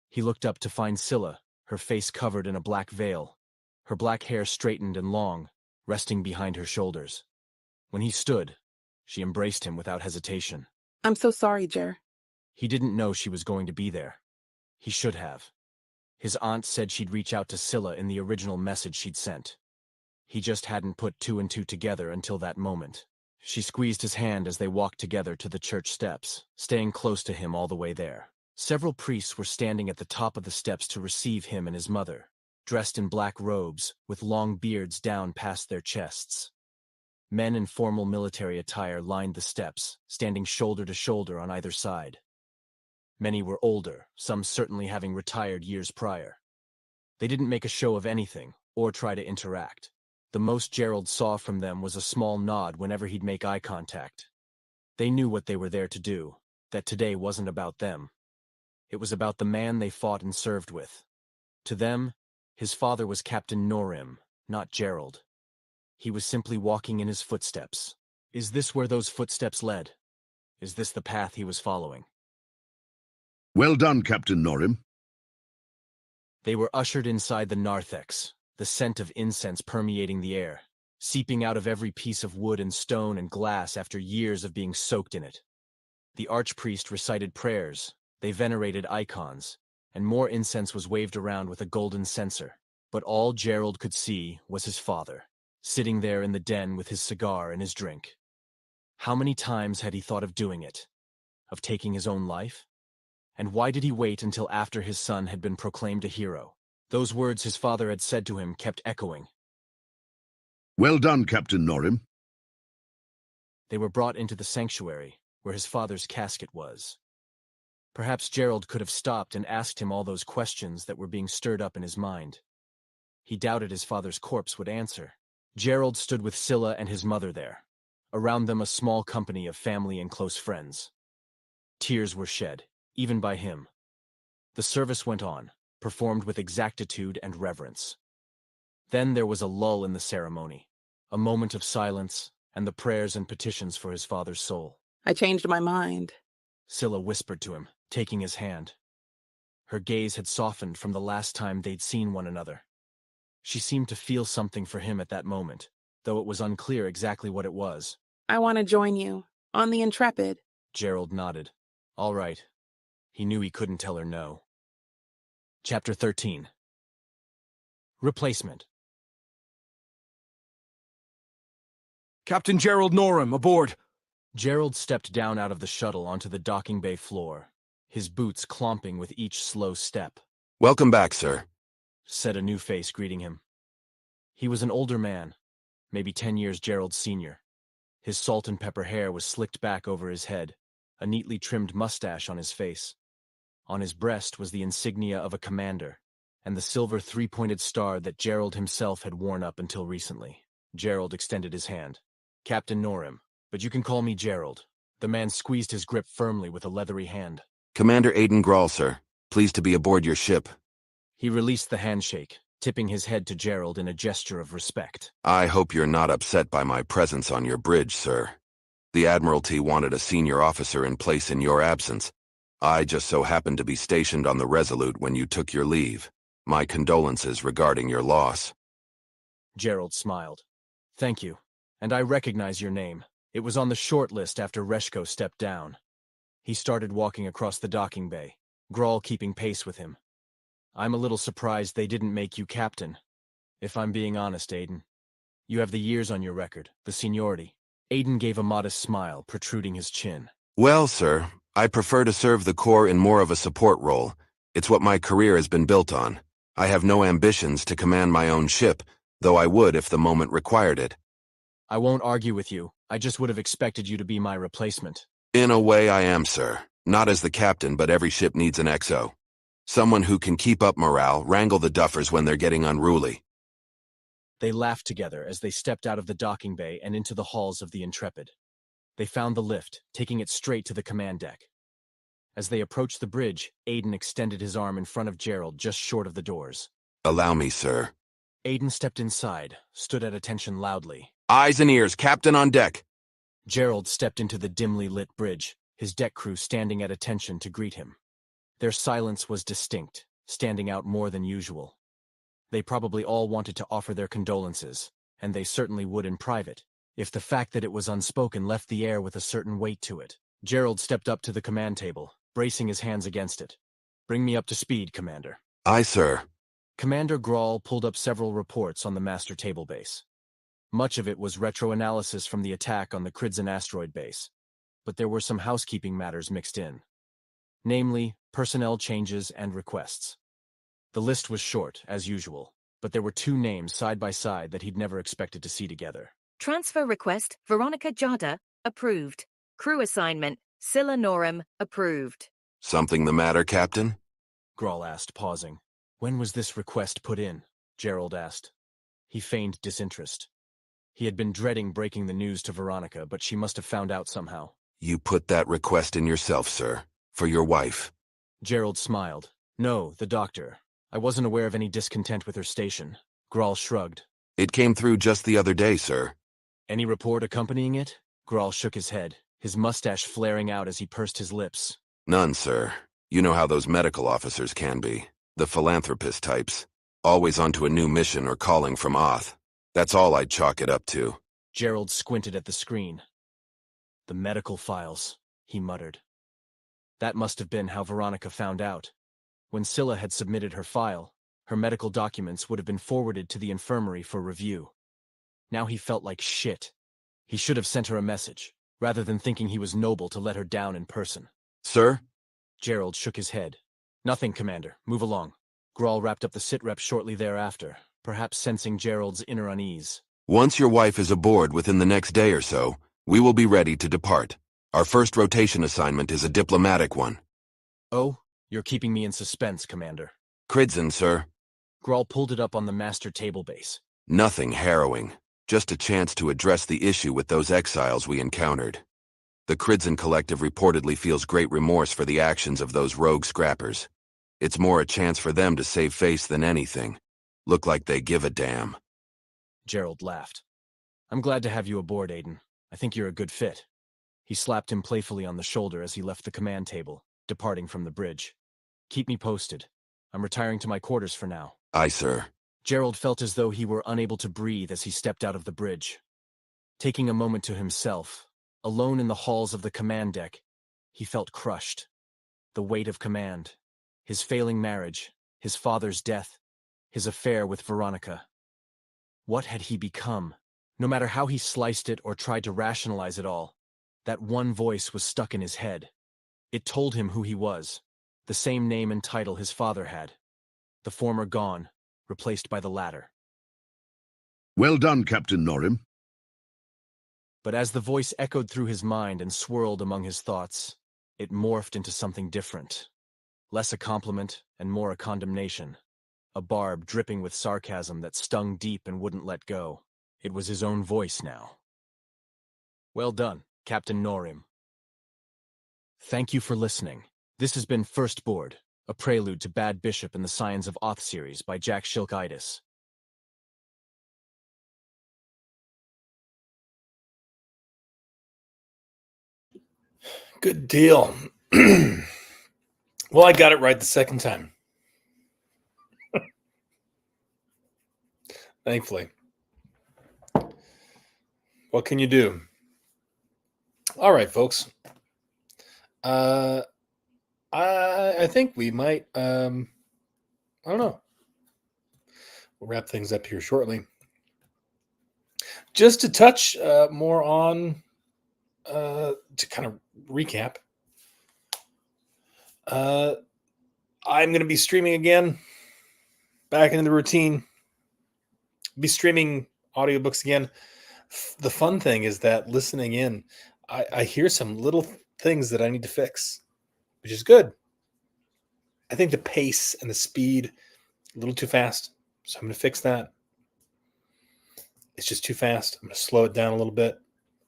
He looked up to find Scylla, her face covered in a black veil, her black hair straightened and long, resting behind her shoulders. When he stood, she embraced him without hesitation. I'm so sorry, Jer. He didn't know she was going to be there. He should have. His aunt said she'd reach out to Scylla in the original message she'd sent. He just hadn't put two and two together until that moment. She squeezed his hand as they walked together to the church steps, staying close to him all the way there. Several priests were standing at the top of the steps to receive him and his mother, dressed in black robes, with long beards down past their chests. Men in formal military attire lined the steps, standing shoulder to shoulder on either side. Many were older, some certainly having retired years prior. They didn't make a show of anything, or try to interact. The most Gerald saw from them was a small nod whenever he'd make eye contact. They knew what they were there to do, that today wasn't about them. It was about the man they fought and served with. To them, his father was Captain Norim, not Gerald. He was simply walking in his footsteps. Is this where those footsteps led? Is this the path he was following? Well done, Captain Norim. They were ushered inside the narthex, the scent of incense permeating the air, seeping out of every piece of wood and stone and glass after years of being soaked in it. The archpriest recited prayers, they venerated icons, and more incense was waved around with a golden censer. But all Gerald could see was his father, sitting there in the den with his cigar and his drink. How many times had he thought of doing it? Of taking his own life? And why did he wait until after his son had been proclaimed a hero? Those words his father had said to him kept echoing. Well done, Captain Norim. They were brought into the sanctuary, where his father's casket was. Perhaps Gerald could have stopped and asked him all those questions that were being stirred up in his mind. He doubted his father's corpse would answer. Gerald stood with Scylla and his mother there, around them a small company of family and close friends. Tears were shed, even by him. The service went on, performed with exactitude and reverence. Then there was a lull in the ceremony, a moment of silence, and the prayers and petitions for his father's soul. I changed my mind. Scylla whispered to him, taking his hand. Her gaze had softened from the last time they'd seen one another. She seemed to feel something for him at that moment, though it was unclear exactly what it was. I want to join you, on the Intrepid. Gerald nodded. All right. He knew he couldn't tell her no. Chapter 13. Replacement. Captain Gerald Norim, aboard! Gerald stepped down out of the shuttle onto the docking bay floor, his boots clomping with each slow step. Welcome back, sir, said a new face greeting him. He was an older man, maybe 10 years Gerald's senior. His salt and pepper hair was slicked back over his head, a neatly trimmed mustache on his face. On his breast was the insignia of a commander, and the silver three-pointed star that Gerald himself had worn up until recently. Gerald extended his hand. Captain Norim, but you can call me Gerald. The man squeezed his grip firmly with a leathery hand. Commander Aiden Grawl, sir. Pleased to be aboard your ship. He released the handshake, tipping his head to Gerald in a gesture of respect. I hope you're not upset by my presence on your bridge, sir. The Admiralty wanted a senior officer in place in your absence. I just so happened to be stationed on the Resolute when you took your leave. My condolences regarding your loss. Gerald smiled. Thank you, and I recognize your name. It was on the short list after Reshko stepped down. He started walking across the docking bay, Grawl keeping pace with him. I'm a little surprised they didn't make you captain. If I'm being honest, Aiden. You have the years on your record, the seniority. Aiden gave a modest smile, protruding his chin. Well, sir, I prefer to serve the Corps in more of a support role. It's what my career has been built on. I have no ambitions to command my own ship, though I would if the moment required it. I won't argue with you. I just would have expected you to be my replacement. In a way I am, sir. Not as the captain, but every ship needs an XO. Someone who can keep up morale, wrangle the duffers when they're getting unruly. They laughed together as they stepped out of the docking bay and into the halls of the Intrepid. They found the lift, taking it straight to the command deck. As they approached the bridge, Aiden extended his arm in front of Gerald just short of the doors. Allow me, sir. Aiden stepped inside, stood at attention loudly. Eyes and ears, captain on deck! Gerald stepped into the dimly lit bridge, his deck crew standing at attention to greet him. Their silence was distinct, standing out more than usual. They probably all wanted to offer their condolences, and they certainly would in private, if the fact that it was unspoken left the air with a certain weight to it. Gerald stepped up to the command table, bracing his hands against it. Bring me up to speed, Commander. Aye, sir. Commander Grawl pulled up several reports on the master table base. Much of it was retroanalysis from the attack on the Kridzin asteroid base, but there were some housekeeping matters mixed in, namely personnel changes and requests. The list was short, as usual, but there were 2 names side by side that he'd never expected to see together. Transfer request, Veronica Jada, approved. Crew assignment, Scylla Norum, approved. Something the matter, Captain? Grawl asked, pausing. When was this request put in? Gerald asked. He feigned disinterest. He had been dreading breaking the news to Veronica, but she must have found out somehow. You put that request in yourself, sir. For your wife. Gerald smiled. No, the doctor. I wasn't aware of any discontent with her station. Grawl shrugged. It came through just the other day, sir. Any report accompanying it? Grawl shook his head, his mustache flaring out as he pursed his lips. None, sir. You know how those medical officers can be. The philanthropist types. Always onto a new mission or calling from Oth. That's all I'd chalk it up to. Gerald squinted at the screen. The medical files, he muttered. That must have been how Veronica found out. When Scylla had submitted her file, her medical documents would have been forwarded to the infirmary for review. Now he felt like shit. He should have sent her a message, rather than thinking he was noble to let her down in person. Sir? Gerald shook his head. Nothing, Commander. Move along. Grawl wrapped up the sitrep shortly thereafter, perhaps sensing Gerald's inner unease. Once your wife is aboard within the next day or so, we will be ready to depart. Our first rotation assignment is a diplomatic one. Oh, you're keeping me in suspense, Commander. Kridzin, sir. Grawl pulled it up on the master table base. Nothing harrowing. Just a chance to address the issue with those exiles we encountered. The Kridzin Collective reportedly feels great remorse for the actions of those rogue scrappers. It's more a chance for them to save face than anything. Look like they give a damn. Gerald laughed. I'm glad to have you aboard, Aiden. I think you're a good fit. He slapped him playfully on the shoulder as he left the command table, departing from the bridge. Keep me posted. I'm retiring to my quarters for now. Aye, sir. Gerald felt as though he were unable to breathe as he stepped out of the bridge. Taking a moment to himself, alone in the halls of the command deck, he felt crushed. The weight of command, his failing marriage, his father's death, his affair with Veronica. What had he become? No matter how he sliced it or tried to rationalize it all, that one voice was stuck in his head. It told him who he was, the same name and title his father had. The former gone, replaced by the latter. Well done, Captain Norim. But as the voice echoed through his mind and swirled among his thoughts, it morphed into something different. Less a compliment and more a condemnation. A barb dripping with sarcasm that stung deep and wouldn't let go. It was his own voice now. Well done, Captain Norim. Thank you for listening. This has been First Board, a prelude to Bad Bishop and the Scions of Oth series by Jack Shilkaitis. Good deal. Well, I got it right the second time. Thankfully. What can you do? All right, folks. I think we might, I don't know. We'll wrap things up here shortly. Just to touch more on, to kind of recap, I'm going to be streaming again, back into the routine, be streaming audiobooks again. The fun thing is that listening in, I hear some little things that I need to fix, which is good. I think the pace and the speed a little too fast, so I'm going to fix that. It's just too fast. I'm going to slow it down a little bit,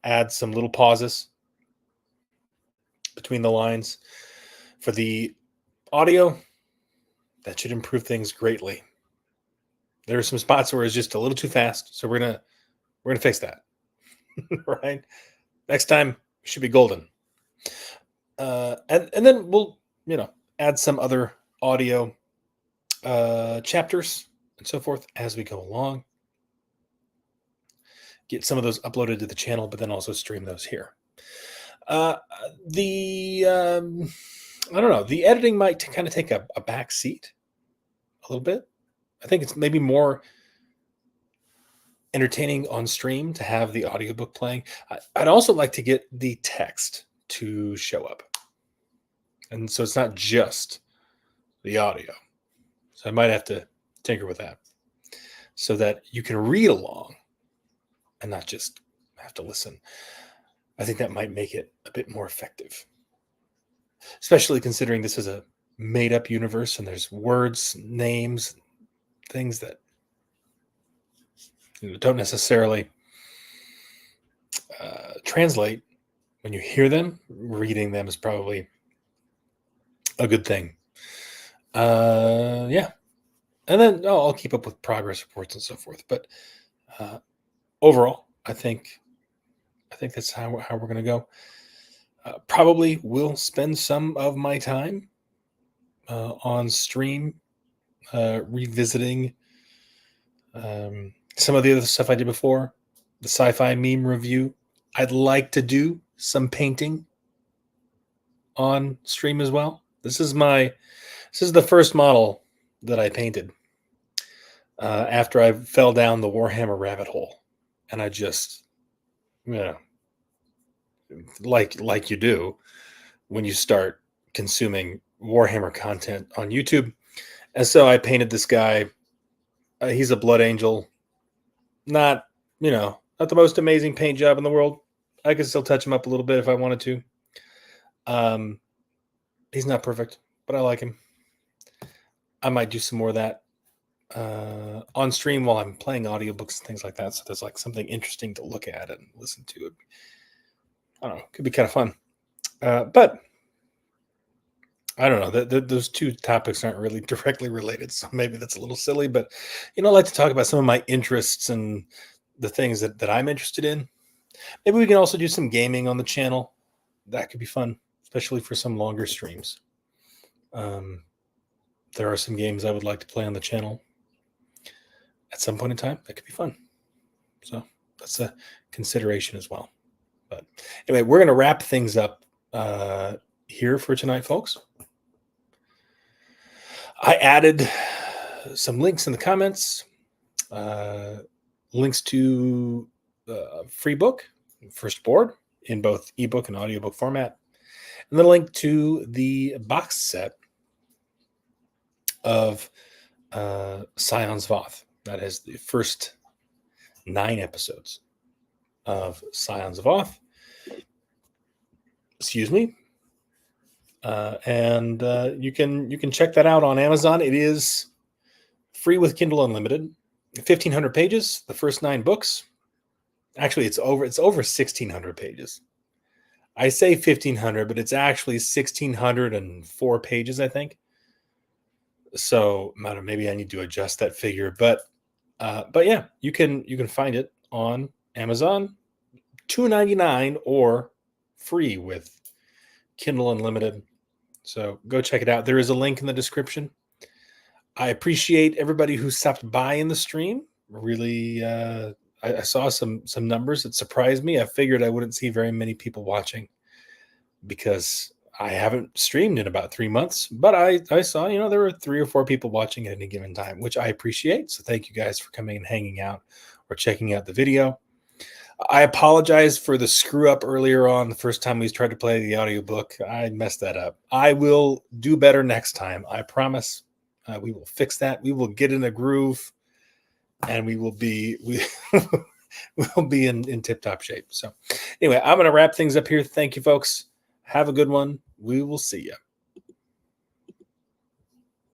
add some little pauses between the lines. For the audio, that should improve things greatly. There are some spots where it's just a little too fast, so we're gonna fix that. Right? Next time should be golden. And then we'll, add some other audio chapters and so forth as we go along. Get some of those uploaded to the channel, but then also stream those here. I don't know. The editing might kind of take a back seat a little bit. I think it's maybe more entertaining on stream to have the audiobook playing. I'd also like to get the text to show up. And so it's not just the audio. So I might have to tinker with that so that you can read along and not just have to listen. I think that might make it a bit more effective, especially considering this is a made-up universe and there's words, names, things that don't necessarily translate when you hear them. Reading them is probably a good thing. Yeah. And then I'll keep up with progress reports and so forth. But overall, I think that's how we're going to go. Probably will spend some of my time on stream revisiting some of the other stuff I did before. The sci-fi meme review. I'd like to do some painting on stream as well. This is the first model that I painted after I fell down the Warhammer rabbit hole, and I just, like you do when you start consuming Warhammer content on YouTube. And so I painted this guy. He's a blood angel. Not the most amazing paint job in the world. I could still touch him up a little bit if I wanted to. He's not perfect, but I like him. I might do some more of that on stream while I'm playing audiobooks and things like that. So there's like something interesting to look at and listen to. I don't know. Could be kind of fun. But I don't know. Those two topics aren't really directly related, so maybe that's a little silly. But I like to talk about some of my interests and the things that I'm interested in. Maybe we can also do some gaming on the channel. That could be fun, especially for some longer streams. There are some games I would like to play on the channel at some point in time. That could be fun. So that's a consideration as well. But anyway, we're going to wrap things up here for tonight, folks. I added some links in the comments, links to a free book, First Board, in both ebook and audiobook format, and then a link to the box set of Scions Voth. That is the first 9 episodes of Scions Voth. Excuse me. And you can check that out on Amazon. It is free with Kindle Unlimited. 1,500 pages, the first 9 books. Actually, it's over 1,600 pages. I say 1,500, but it's actually 1,604 pages, I think. So maybe I need to adjust that figure, but yeah, you can find it on Amazon, $2.99 or free with Kindle Unlimited. So go check it out. There is a link in the description. I appreciate everybody who stopped by in the stream. Really, I saw some numbers that surprised me. I figured I wouldn't see very many people watching because I haven't streamed in about 3 months, but I saw, there were 3 or 4 people watching at any given time, which I appreciate. So thank you guys for coming and hanging out or checking out the video. I apologize for the screw up earlier on the first time we tried to play the audiobook. I messed that up. I will do better next time. I promise. We will fix that. We will get in a groove and we will be in tip-top shape. So anyway, I'm going to wrap things up here. Thank you, folks. Have a good one. We will see you.